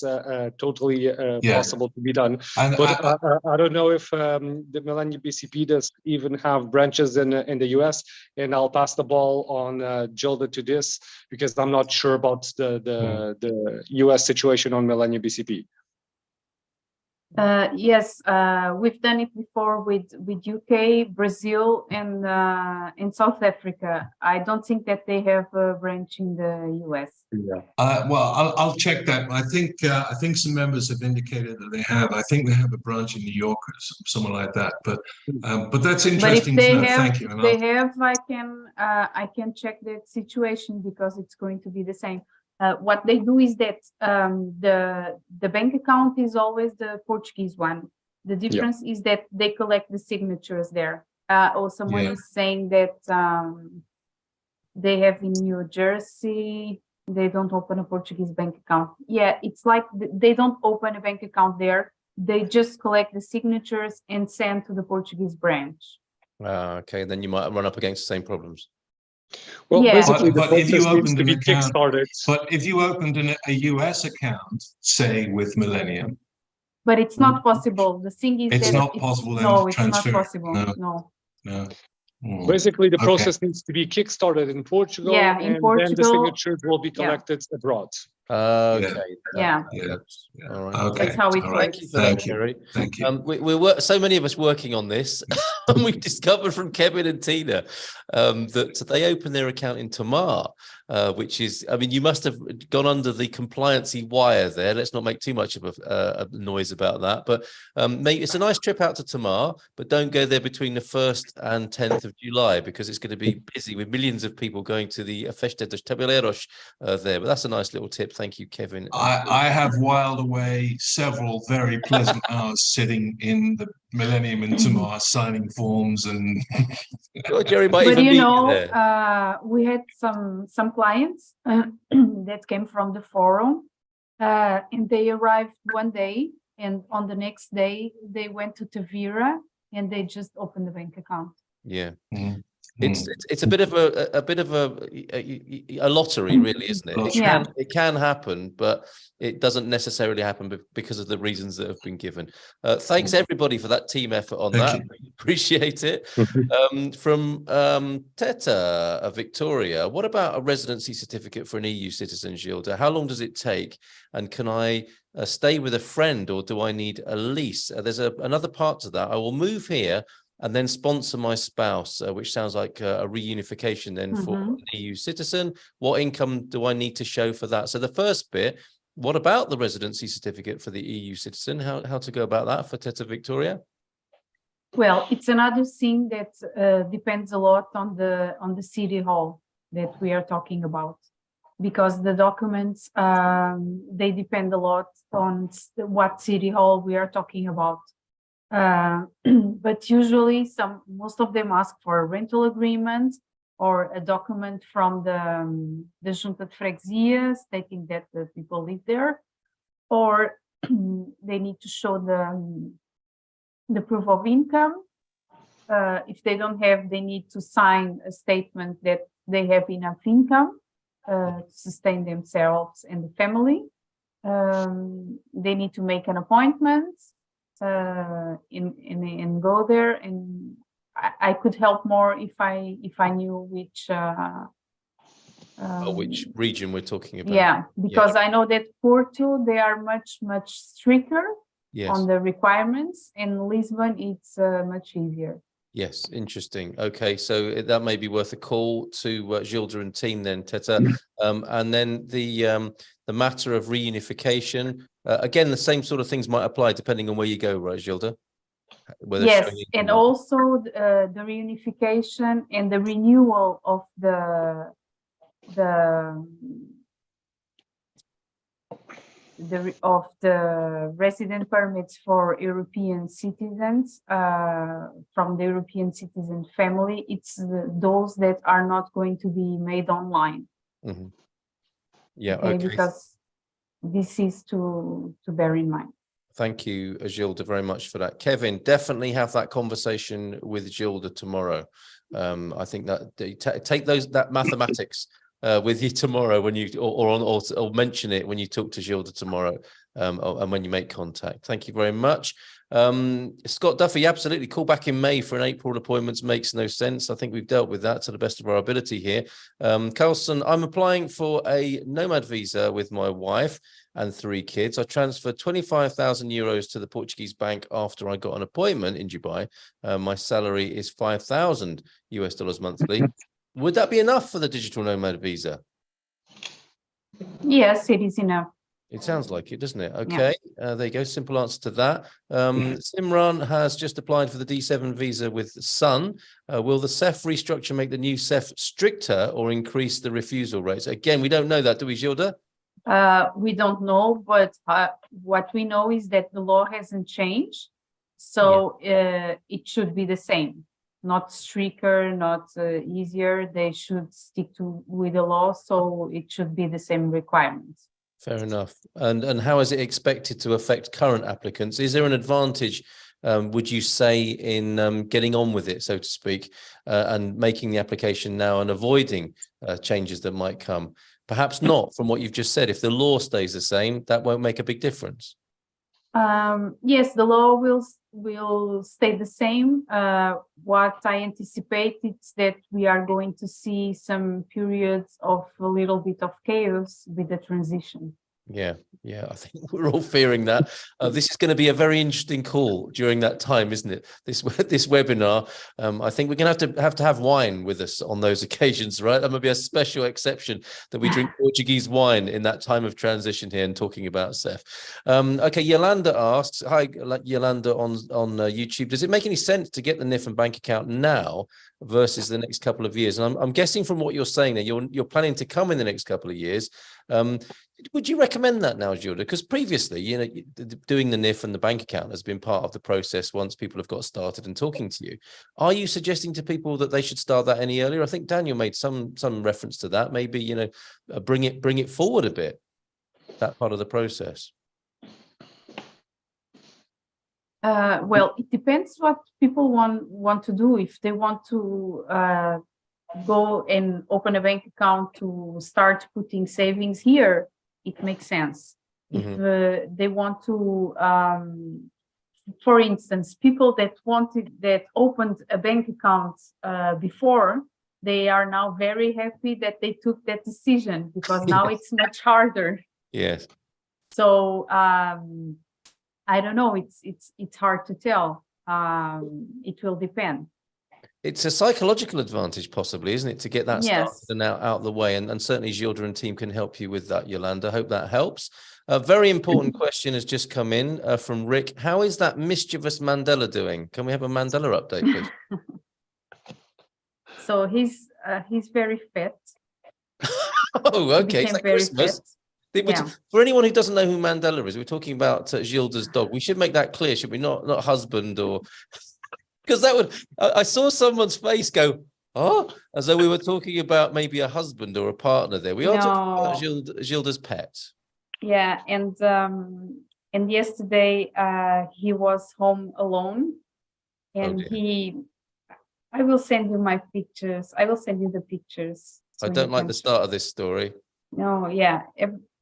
[SPEAKER 6] totally possible to be done. But I don't know if the Millennium BCP does even have branches in the US, and I'll pass the ball on Gilda to this, because I'm not sure about the US situation on Millennium BCP.
[SPEAKER 2] Yes, we've done it before with UK, Brazil, and South Africa. I don't think that they have a branch in the US.
[SPEAKER 8] Well, I'll check that. I think some members have indicated that they have. I think they have a branch in New York or somewhere like that. But that's interesting to know. Thank you.
[SPEAKER 2] If they have, I can check that situation, because it's going to be the same. What they do is that the bank account is always the Portuguese one. The difference is that they collect the signatures there. Or someone is saying that they have in New Jersey, they don't open a Portuguese bank account. Yeah, it's like they don't open a bank account there. They just collect the signatures and send to the Portuguese branch.
[SPEAKER 1] Okay, then you might run up against the same problems.
[SPEAKER 6] Well, basically,
[SPEAKER 8] but if you opened an
[SPEAKER 6] account,
[SPEAKER 8] but if you opened a US account, say with Millennium,
[SPEAKER 2] but it's not possible. The thing is,
[SPEAKER 8] it's not possible.
[SPEAKER 2] No, it's not possible. No.
[SPEAKER 6] Basically, the process needs to be kickstarted in Portugal, and then the signatures will be collected abroad.
[SPEAKER 1] Okay.
[SPEAKER 2] All right. That's how it works.
[SPEAKER 1] Thank you for that, Jerry.
[SPEAKER 8] Thank you.
[SPEAKER 1] We're so many of us working on this, and we've discovered from Kevin and Tina that they opened their account in Tamar, which is, I mean, you must have gone under the compliancy wire there. Let's not make too much of a noise about that. But maybe it's a nice trip out to Tamar, but don't go there between the 1st and 10th of July, because it's going to be busy with millions of people going to the Festa dos Tabuleiros there. But that's a nice little tip. Thank you, Kevin.
[SPEAKER 8] I have whiled away several very pleasant hours sitting in the Millennium in Tamar signing forms and.
[SPEAKER 1] Jerry might
[SPEAKER 2] but
[SPEAKER 1] even
[SPEAKER 2] you know, we had some clients that came from the forum, and they arrived one day, and on the next day they went to Tavira and they just opened the bank account.
[SPEAKER 1] Yeah. It's a bit of a lottery, really, isn't it? It can happen, but it doesn't necessarily happen because of the reasons that have been given. Thanks everybody for that team effort on that. Appreciate it. From Teta Victoria, what about a residency certificate for an EU citizen, Gilda? How long does it take? And can I stay with a friend, or do I need a lease? There's another part to that. I will move here and then sponsor my spouse, which sounds like a reunification then for an EU citizen. What income do I need to show for that? So the first bit, what about the residency certificate for the EU citizen? How to go about that for Teta Victoria?
[SPEAKER 2] Well, it's another thing that depends a lot on the city hall that we are talking about, because the documents, they depend a lot on what city hall we are talking about. But usually most of them ask for a rental agreement or a document from the Junta de Freguesia stating that the people live there, or they need to show the proof of income. If they don't have, they need to sign a statement that they have enough income to sustain themselves and the family. They need to make an appointment and go there, and I could help more if I knew which
[SPEAKER 1] region we're talking about.
[SPEAKER 2] Yeah, because I know that Porto, they are much stricter on the requirements, and Lisbon it's much easier.
[SPEAKER 1] Yes, interesting. Okay, so that may be worth a call to Gilda and team then, Teta. And then the matter of reunification, again, the same sort of things might apply depending on where you go, right, Gilda?
[SPEAKER 2] Yes, and also the reunification and the renewal of the resident permits for European citizens from the European citizen family. It's those that are not going to be made online.
[SPEAKER 1] Yeah, okay.
[SPEAKER 2] Because this is to bear in mind.
[SPEAKER 1] Thank you, Gilda, very much for that. Kevin, definitely have that conversation with Gilda tomorrow. I think that take that mathematics with you tomorrow when you or mention it when you talk to Gilda tomorrow, and when you make contact. Thank you very much. Scott Duffy, absolutely. Call back in May for an April appointment makes no sense. I think we've dealt with that to the best of our ability here. Carlson, I'm applying for a nomad visa with my wife and 3 kids. I transferred 25,000 euros to the Portuguese bank after I got an appointment in Dubai. My salary is $5,000 US monthly. Would that be enough for the digital nomad visa?
[SPEAKER 2] Yes, it is enough.
[SPEAKER 1] It sounds like it, doesn't it? Okay, there you go. Simple answer to that. Simran has just applied for the D7 visa with Sun. Will the CEF restructure make the new CEF stricter or increase the refusal rates? Again, we don't know that, do we, Gilda?
[SPEAKER 2] We don't know, but what we know is that the law hasn't changed. So it should be the same. Not stricter, not easier. They should stick with the law, so it should be the same requirements.
[SPEAKER 1] Fair enough. And how is it expected to affect current applicants? Is there an advantage, would you say, in getting on with it, so to speak, and making the application now and avoiding changes that might come? Perhaps not, from what you've just said. If the law stays the same, that won't make a big difference.
[SPEAKER 2] Yes, the law will stay the same. What I anticipate is that we are going to see some periods of a little bit of chaos with the transition. Yeah, I think we're all fearing that. This is going to be a very interesting call during that time, isn't it? This webinar. I think we're going to have wine with us on those occasions, right? That might be a special exception that we drink Portuguese wine in that time of transition here and talking about CEF. Okay, Yolanda asks, hi, Yolanda on YouTube. Does it make any sense to get the NIF and bank account now versus the next couple of years? And I'm guessing from what you're saying there, you're planning to come in the next couple of years. Would you recommend that now, Gilda? Because previously, doing the NIF and the bank account has been part of the process once people have got started and talking to you. Are you suggesting to people that they should start that any earlier? I think Daniel made some reference to that. Maybe, bring it forward a bit, that part of the process. Well, it depends what people want to do. If they want to go and open a bank account to start putting savings here, it makes sense. If they want to, for instance, people that opened a bank account before, they are now very happy that they took that decision, because now it's much harder.
[SPEAKER 1] Yes.
[SPEAKER 2] So I don't know. It's hard to tell. It will depend.
[SPEAKER 1] It's a psychological advantage, possibly, isn't it, to get that started and out of the way? And certainly Gilda and team can help you with that, Yolanda. Hope that helps. A very important question has just come in from Rick. How is that mischievous Mandela doing? Can we have a Mandela update, please?
[SPEAKER 2] So he's very fat.
[SPEAKER 1] Oh, okay. It's like Christmas.
[SPEAKER 2] Yeah.
[SPEAKER 1] For anyone who doesn't know who Mandela is, we're talking about Gilda's dog. We should make that clear, should we? Not husband, or because that would. I saw someone's face go, oh, as though we were talking about maybe a husband or a partner. There, we are talking about Gilda's pet.
[SPEAKER 2] Yeah, and yesterday he was home alone, and I will send you my pictures. I will send you the pictures.
[SPEAKER 1] I don't like the start of this story.
[SPEAKER 2] No, yeah.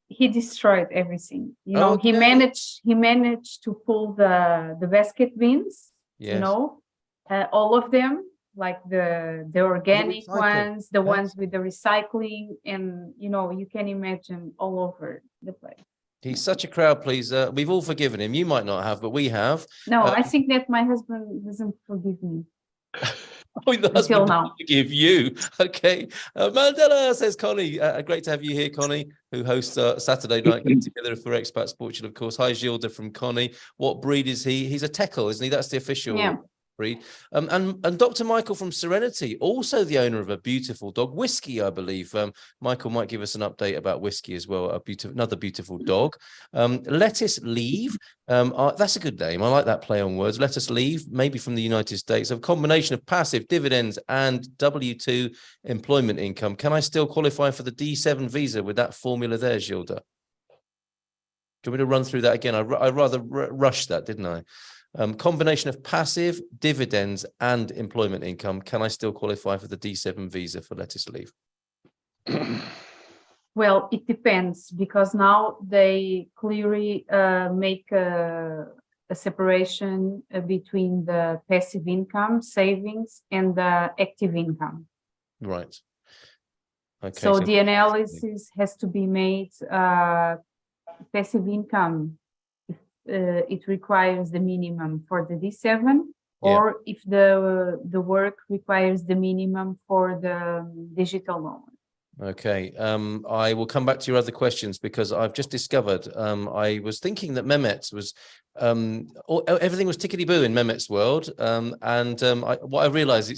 [SPEAKER 2] He destroyed everything. You know, he managed to pull the basket bins, you know, all of them, like the organic ones, the ones with the recycling, and you know, you can imagine all over the place.
[SPEAKER 1] He's such a crowd pleaser. We've all forgiven him. You might not have, but we have.
[SPEAKER 2] No, I think that my husband doesn't forgive me.
[SPEAKER 1] Oh, the husband doesn't forgive you. Okay. Mandela, says Connie. Great to have you here, Connie, who hosts Saturday night get together for Expats Portugal, of course. Hi, Gilda from Connie. What breed is he? He's a Tekel, isn't he? That's the official breed. And Dr. Michael from Serenity, also the owner of a beautiful dog, Whiskey, I believe. Michael might give us an update about Whiskey as well. Another beautiful dog. Let Us Leave. That's a good name. I like that play on words. Let Us Leave, maybe from the United States. A combination of passive dividends and W-2 employment income. Can I still qualify for the D7 visa with that formula there, Gilda? Do you want me to run through that again? I rather rushed that, didn't I? Combination of passive, dividends, and employment income. Can I still qualify for the D7 visa for Let Us Leave?
[SPEAKER 2] Well, it depends, because now they clearly make a separation between the passive income, savings, and the active income.
[SPEAKER 1] Right. Okay.
[SPEAKER 2] So the analysis has to be made. Passive income, it requires the minimum for the D7, or if the work requires the minimum for the digital loan. Okay,
[SPEAKER 1] I will come back to your other questions, because I've just discovered I was thinking that Mehmet was everything was tickety-boo in Mehmet's world, what I realized,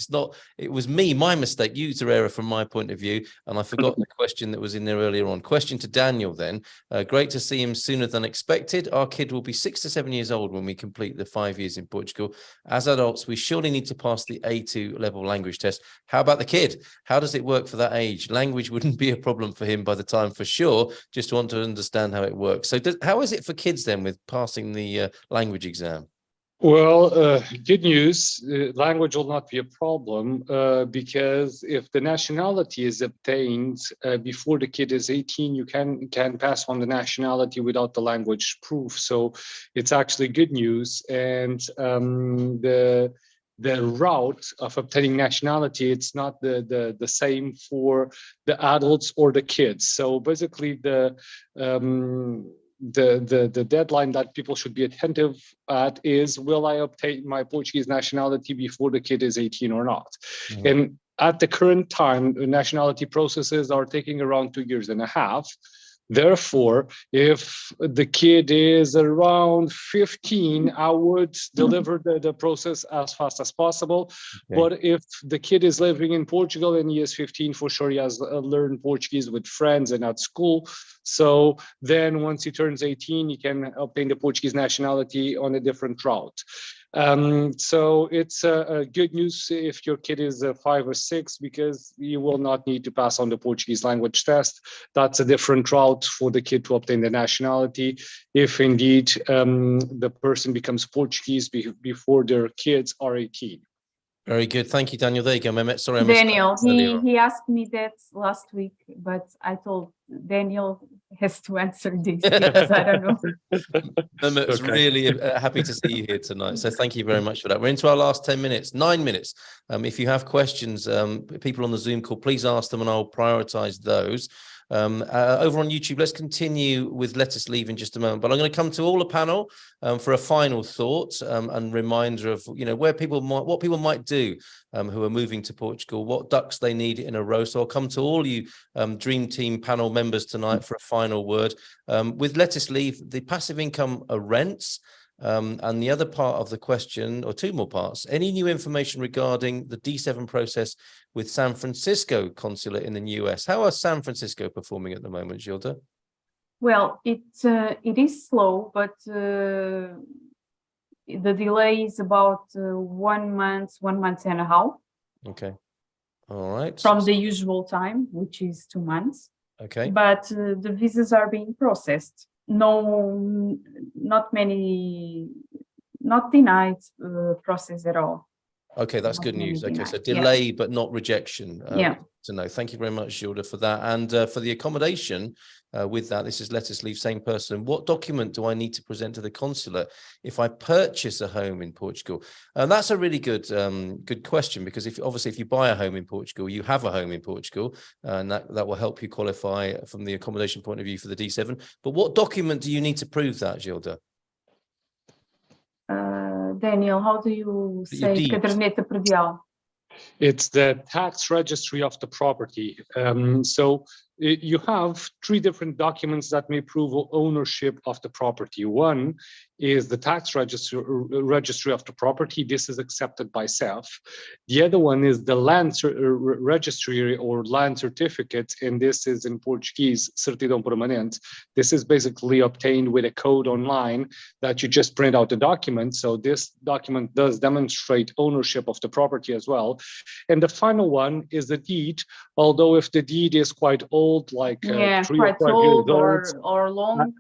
[SPEAKER 1] it was my mistake, user error from my point of view, and I forgot the question that was in there earlier on. Question to Daniel then. Great to see him sooner than expected. Our kid will be 6 to 7 years old when we complete the 5 years in Portugal. As adults, we surely need to pass the A2 level language test. How about the kid? How does it work for that age? Language wouldn't be a problem for him by the time, for sure. Just want to understand how it works. So how is it for kids then with passing the language exam?
[SPEAKER 6] Well, good news, language will not be a problem because if the nationality is obtained before the kid is 18, you can pass on the nationality without the language proof. So it's actually good news. And the route of obtaining nationality, it's not the same for the adults or the kids. So basically the deadline that people should be attentive at is, will I obtain my Portuguese nationality before the kid is 18 or not? Mm-hmm. And at the current time, nationality processes are taking around 2.5 years. Therefore, if the kid is around 15, I would deliver the process as fast as possible. Okay. But if the kid is living in Portugal and he is 15, for sure he has learned Portuguese with friends and at school. So then once he turns 18, he can obtain the Portuguese nationality on a different route. So it's good news if your kid is 5 or 6, because you will not need to pass on the Portuguese language test. That's a different route for the kid to obtain the nationality, if indeed the person becomes Portuguese before their kids are 18.
[SPEAKER 1] Very good. Thank you, Daniel. There you go, Mehmet. Sorry, I missed
[SPEAKER 2] Daniel,
[SPEAKER 1] that earlier on.
[SPEAKER 2] he asked me that last week, but I told Daniel has to answer this because I don't know.
[SPEAKER 1] Mehmet's really happy to see you here tonight. So thank you very much for that. We're into our last 10 minutes, 9 minutes. If you have questions, people on the Zoom call, please ask them and I'll prioritize those. Over on YouTube, let's continue with Let Us Leave in just a moment, but I'm going to come to all the panel for a final thought and reminder of what people might do who are moving to Portugal, what ducks they need in a row. So I'll come to all you Dream Team panel members tonight for a final word. With Let Us Leave, the passive income are rents. And the other part of the question, or two more parts, any new information regarding the D7 process with San Francisco Consulate in the US? How are San Francisco performing at the moment, Gilda?
[SPEAKER 2] Well, it is slow, but the delay is about 1 month, 1 month and a half.
[SPEAKER 1] Okay. All right.
[SPEAKER 2] From the usual time, which is 2 months.
[SPEAKER 1] Okay.
[SPEAKER 2] But the visas are being processed. No, not denied process at all.
[SPEAKER 1] Okay, that's
[SPEAKER 2] Not
[SPEAKER 1] good news. Okay,
[SPEAKER 2] denied.
[SPEAKER 1] so delay, but not rejection.
[SPEAKER 2] Yeah.
[SPEAKER 1] To know. Thank you very much, Gilda, for that. And for the accommodation with that, this is Let Us Leave, same person. What document do I need to present to the consulate if I purchase a home in Portugal? And that's a really good question, because if you buy a home in Portugal, you have a home in Portugal, and that will help you qualify from the accommodation point of view for the D7. But what document do you need to prove that, Gilda?
[SPEAKER 2] Daniel, how do you say caderneta predial?
[SPEAKER 6] It's the tax registry of the property. So you have 3 different documents that may prove ownership of the property. One is the tax registry of the property. This is accepted by SEF. The other one is the land registry or land certificate, and this is in Portuguese, certidão permanente. This is basically obtained with a code online that you just print out the document. So this document does demonstrate ownership of the property as well. And the final one is the deed, although if the deed is quite old, like 3 or 5
[SPEAKER 2] quite
[SPEAKER 6] old
[SPEAKER 2] or long.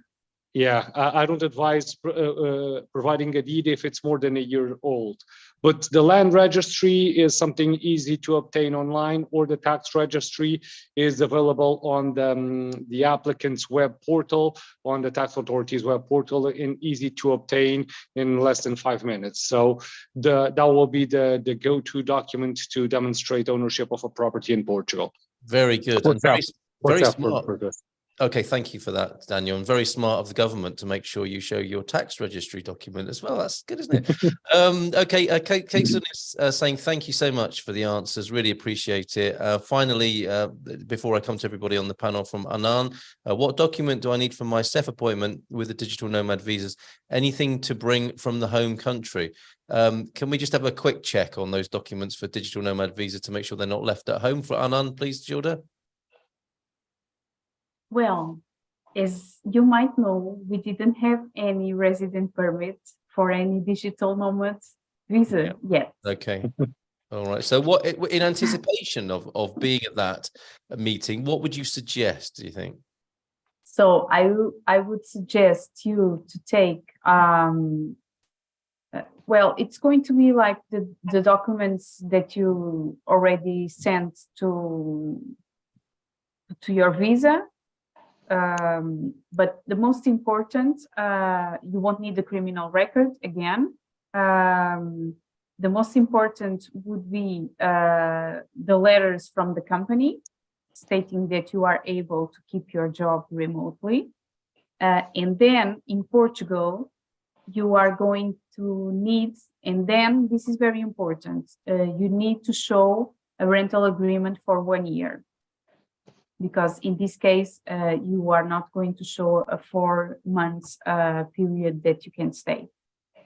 [SPEAKER 6] Yeah, I don't advise providing a deed if it's more than a year old. But the land registry is something easy to obtain online, or the tax registry is available on the applicant's web portal, on the tax authority's web portal, and easy to obtain in less than 5 minutes. So that will be the go-to document to demonstrate ownership of a property in Portugal.
[SPEAKER 1] Very good. And very smart. Okay, thank you for that, Daniel. And very smart of the government to make sure you show your tax registry document as well. That's good, isn't it? Okay, Kateson is saying thank you so much for the answers. Really appreciate it. Finally, before I come to everybody on the panel, from Anand, what document do I need for my SEF appointment with the digital nomad visas? Anything to bring from the home country? Can we just have a quick check on those documents for digital nomad visa to make sure they're not left at home? For Anand, please, Gilda.
[SPEAKER 2] Well, as you might know, we didn't have any resident permit for any digital nomad visa yet.
[SPEAKER 1] Okay. All right. So what, in anticipation of being at that meeting, what would you suggest, do you think?
[SPEAKER 2] So I would suggest you to take, well, it's going to be like the documents that you already sent to your visa. But the most important, you won't need the criminal record again. The most important would be the letters from the company stating that you are able to keep your job remotely. And then in Portugal, you are going to need, and then this is very important, you need to show a rental agreement for 1 year. Because in this case, you are not going to show a 4 months period that you can stay.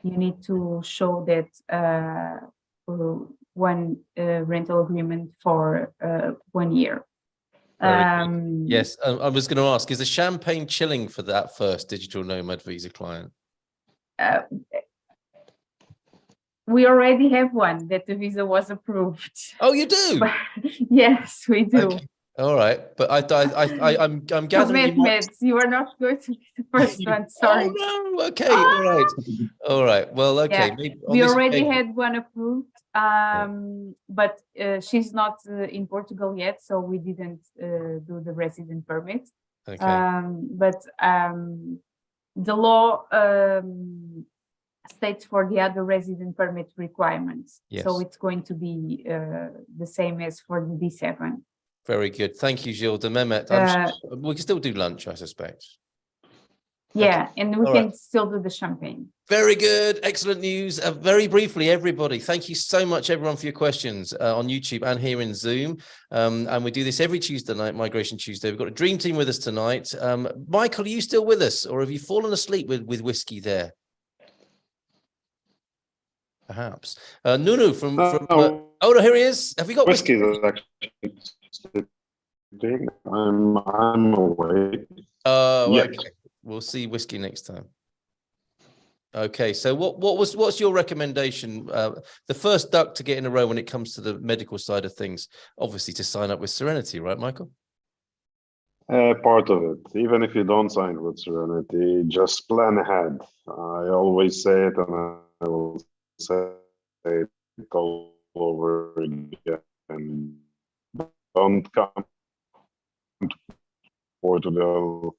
[SPEAKER 2] You need to show that one rental agreement for 1 year.
[SPEAKER 1] Yes, I was going to ask, is the champagne chilling for that first digital nomad visa client?
[SPEAKER 2] We already have one that the visa was approved.
[SPEAKER 1] Oh, you do?
[SPEAKER 2] But, yes, we do.
[SPEAKER 1] Okay. All right, but I'm gathering you might...
[SPEAKER 2] You are not going to be the first one. Sorry.
[SPEAKER 1] Oh no. Okay. All right. All right. Well, okay.
[SPEAKER 2] Yeah.
[SPEAKER 1] Maybe
[SPEAKER 2] We already had one approved, but she's not in Portugal yet, so we didn't do the resident permit.
[SPEAKER 1] Okay.
[SPEAKER 2] But the law states for the other resident permit requirements.
[SPEAKER 1] Yes.
[SPEAKER 2] So it's going to be the same as for the D7.
[SPEAKER 1] Very good. Thank you, Gilda. Mehmet, we can still do lunch, I suspect.
[SPEAKER 2] Yeah,
[SPEAKER 1] okay.
[SPEAKER 2] and we
[SPEAKER 1] All
[SPEAKER 2] can
[SPEAKER 1] right.
[SPEAKER 2] still do the champagne.
[SPEAKER 1] Very good. Excellent news. Very briefly, everybody, thank you so much, everyone, for your questions on YouTube and here in Zoom. And we do this every Tuesday night, Migration Tuesday. We've got a dream team with us tonight. Michael, are you still with us, or have you fallen asleep with whiskey there? Perhaps. Nunu from oh no, here he is. Have we got whiskey?
[SPEAKER 4] Actually, I'm awake.
[SPEAKER 1] Okay. We'll see whiskey next time. Okay, so what's your recommendation? The first duck to get in a row when it comes to the medical side of things, obviously to sign up with Serenity, right, Michael?
[SPEAKER 4] Part of it. Even if you don't sign with Serenity, just plan ahead. I always say it, and I will say it all over again. Don't come to Portugal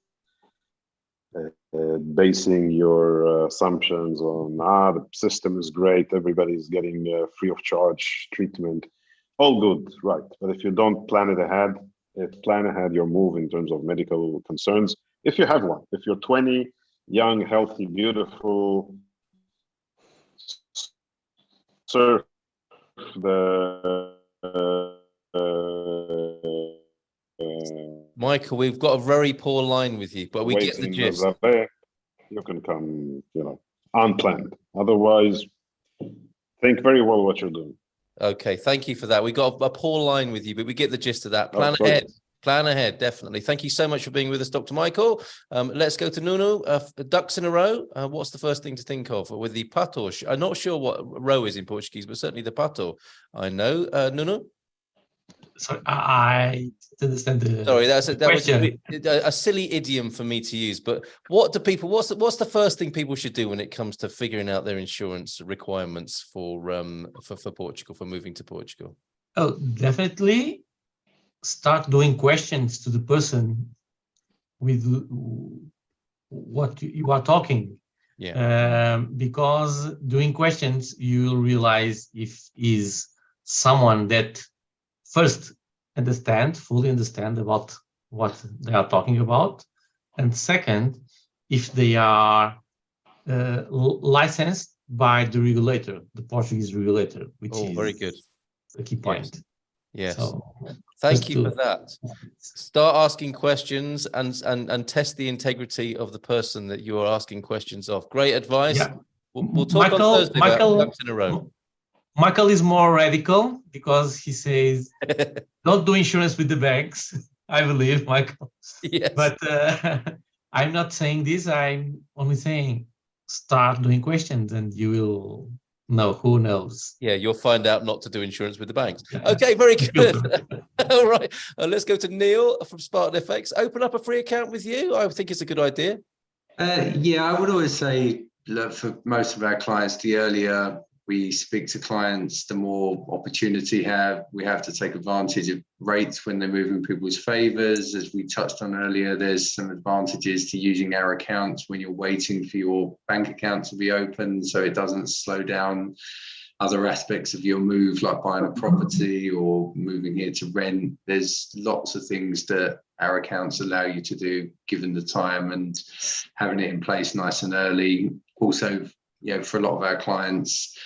[SPEAKER 4] basing your assumptions on the system is great, everybody's getting free of charge treatment, all good, right? But if you don't plan ahead your move in terms of medical concerns, if you have one, if you're 20, young, healthy, beautiful, surf the
[SPEAKER 1] Michael, we've got a very poor line with you, but we get the gist.
[SPEAKER 4] You can come, unplanned. Otherwise, think very well what you're doing.
[SPEAKER 1] Okay, thank you for that. We got a poor line with you, but we get the gist of that. Plan ahead. Plan ahead, definitely. Thank you so much for being with us, Dr. Michael. Let's go to Nuno. Ducks in a row. What's the first thing to think of with the pato? I'm not sure what row is in Portuguese, but certainly the pato. I know. Nuno?
[SPEAKER 3] Sorry, I didn't understand the
[SPEAKER 1] Sorry, that was
[SPEAKER 3] question.
[SPEAKER 1] a silly idiom for me to use. But what do people? What's the first thing people should do when it comes to figuring out their insurance requirements for Portugal, for moving to Portugal?
[SPEAKER 3] Oh, definitely start doing questions to the person with what you are talking.
[SPEAKER 1] Yeah.
[SPEAKER 3] Because doing questions, you'll realize if is someone that first fully understand about what they are talking about, and second, if they are licensed by the regulator, the Portuguese regulator, which is
[SPEAKER 1] very good.
[SPEAKER 3] The key point.
[SPEAKER 1] Yes.
[SPEAKER 3] So,
[SPEAKER 1] thank you for that. Start asking questions and test the integrity of the person that you are asking questions of. Great advice. Yeah. We'll talk on Thursday about ducks in a row.
[SPEAKER 3] Michael is more radical because he says, don't do insurance with the banks, I believe, Michael.
[SPEAKER 1] Yes.
[SPEAKER 3] But I'm not saying this. I'm only saying start doing questions and you will know. Who knows?
[SPEAKER 1] Yeah, you'll find out not to do insurance with the banks. Okay, very good. All right. Let's go to Neil from Spartan FX. Open up a free account with you. I think it's a good idea.
[SPEAKER 5] Yeah, I would always say, look, for most of our clients, the earlier we speak to clients, the more opportunity we have to take advantage of rates when they're moving people's favors. As we touched on earlier, there's some advantages to using our accounts when you're waiting for your bank account to be open, so it doesn't slow down other aspects of your move, like buying a property or moving here to rent. There's lots of things that our accounts allow you to do given the time, and having it in place nice and early. Also, for a lot of our clients,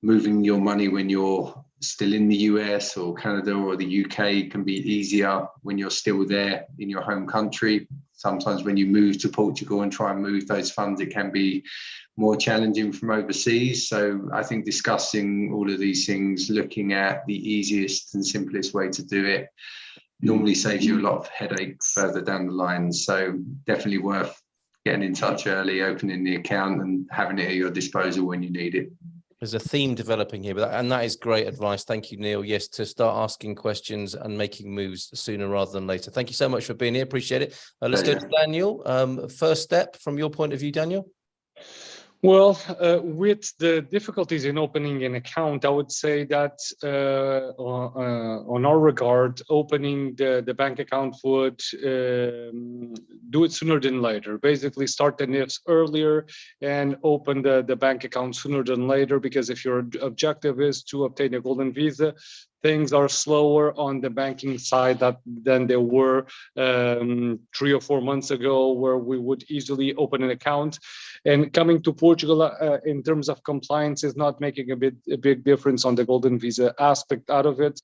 [SPEAKER 5] moving your money when you're still in the US or Canada or the UK can be easier when you're still there in your home country. Sometimes when you move to Portugal and try and move those funds, it can be more challenging from overseas. So I think discussing all of these things, looking at the easiest and simplest way to do it, normally saves you a lot of headache further down the line. So definitely worth getting in touch early, opening the account and having it at your disposal when you need it.
[SPEAKER 1] There's a theme developing here, and that is great advice. Thank you, Neil. Yes, to start asking questions and making moves sooner rather than later. Thank you so much for being here. Appreciate it. Let's go to Daniel. First step from your point of view, Daniel.
[SPEAKER 6] Well, with the difficulties in opening an account, I would say that on our regard, opening the bank account would do it sooner than later. Basically, start the NIFs earlier and open the bank account sooner than later, because if your objective is to obtain a golden visa, things are slower on the banking side than they were 3 or 4 months ago, where we would easily open an account. And coming to Portugal in terms of compliance is not making a big difference on the golden visa aspect out of it,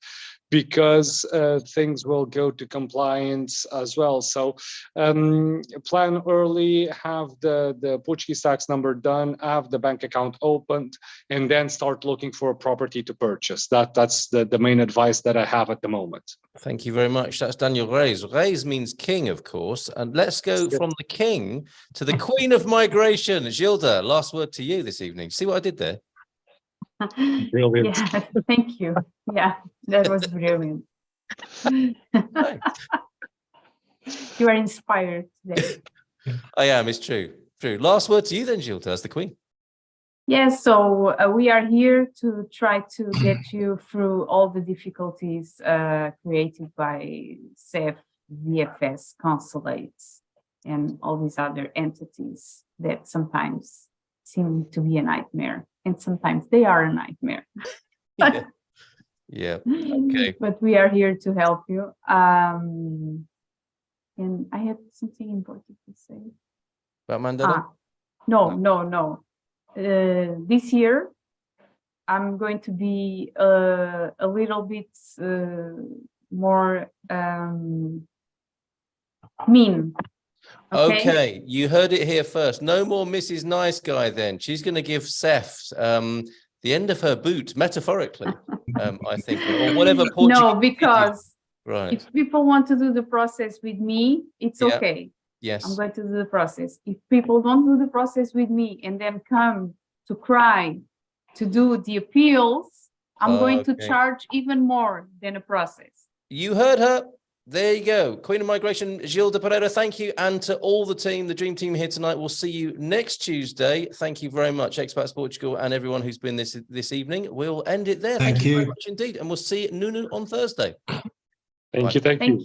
[SPEAKER 6] because things will go to compliance as well. So plan early, have the Portuguese tax number done, have the bank account opened, and then start looking for a property to purchase. That's the main advice that I have at the moment.
[SPEAKER 1] Thank you very much. That's Daniel Reis. Reis means king, of course. And let's go from the king to the queen of migration. Gilda, last word to you this evening. See what I did there?
[SPEAKER 6] Brilliant.
[SPEAKER 2] Yeah, thank you. Yeah, that was brilliant. You are inspired today.
[SPEAKER 1] I am, it's true. True. Last word to you then, Gilda, as the queen.
[SPEAKER 2] Yes, so we are here to try to get you through all the difficulties created by CEF, VFS, Consulates, and all these other entities that sometimes seem to be a nightmare, and sometimes they are a nightmare.
[SPEAKER 1] Yeah. Okay.
[SPEAKER 2] But we are here to help you. And I had something important to say.
[SPEAKER 1] About Mandela?
[SPEAKER 2] No. This year, I'm going to be a little bit more mean.
[SPEAKER 1] Okay, you heard it here first. No more Mrs. Nice Guy then. She's going to give Seth the end of her boot, metaphorically, I think, or whatever.
[SPEAKER 2] No, because
[SPEAKER 1] right.
[SPEAKER 2] If people want to do the process with me, it's okay.
[SPEAKER 1] Yes.
[SPEAKER 2] I'm going to do the process. If people don't do the process with me and then come to cry to do the appeals, I'm going to charge even more than a process.
[SPEAKER 1] You heard her. There you go. Queen of Migration, Gilda Pereira, thank you. And to all the team, the dream team here tonight, we'll see you next Tuesday. Thank you very much, Expats Portugal, and everyone who's been this evening. We'll end it there. Thank you very much indeed. And we'll see Nunu on Thursday.
[SPEAKER 6] Thank you.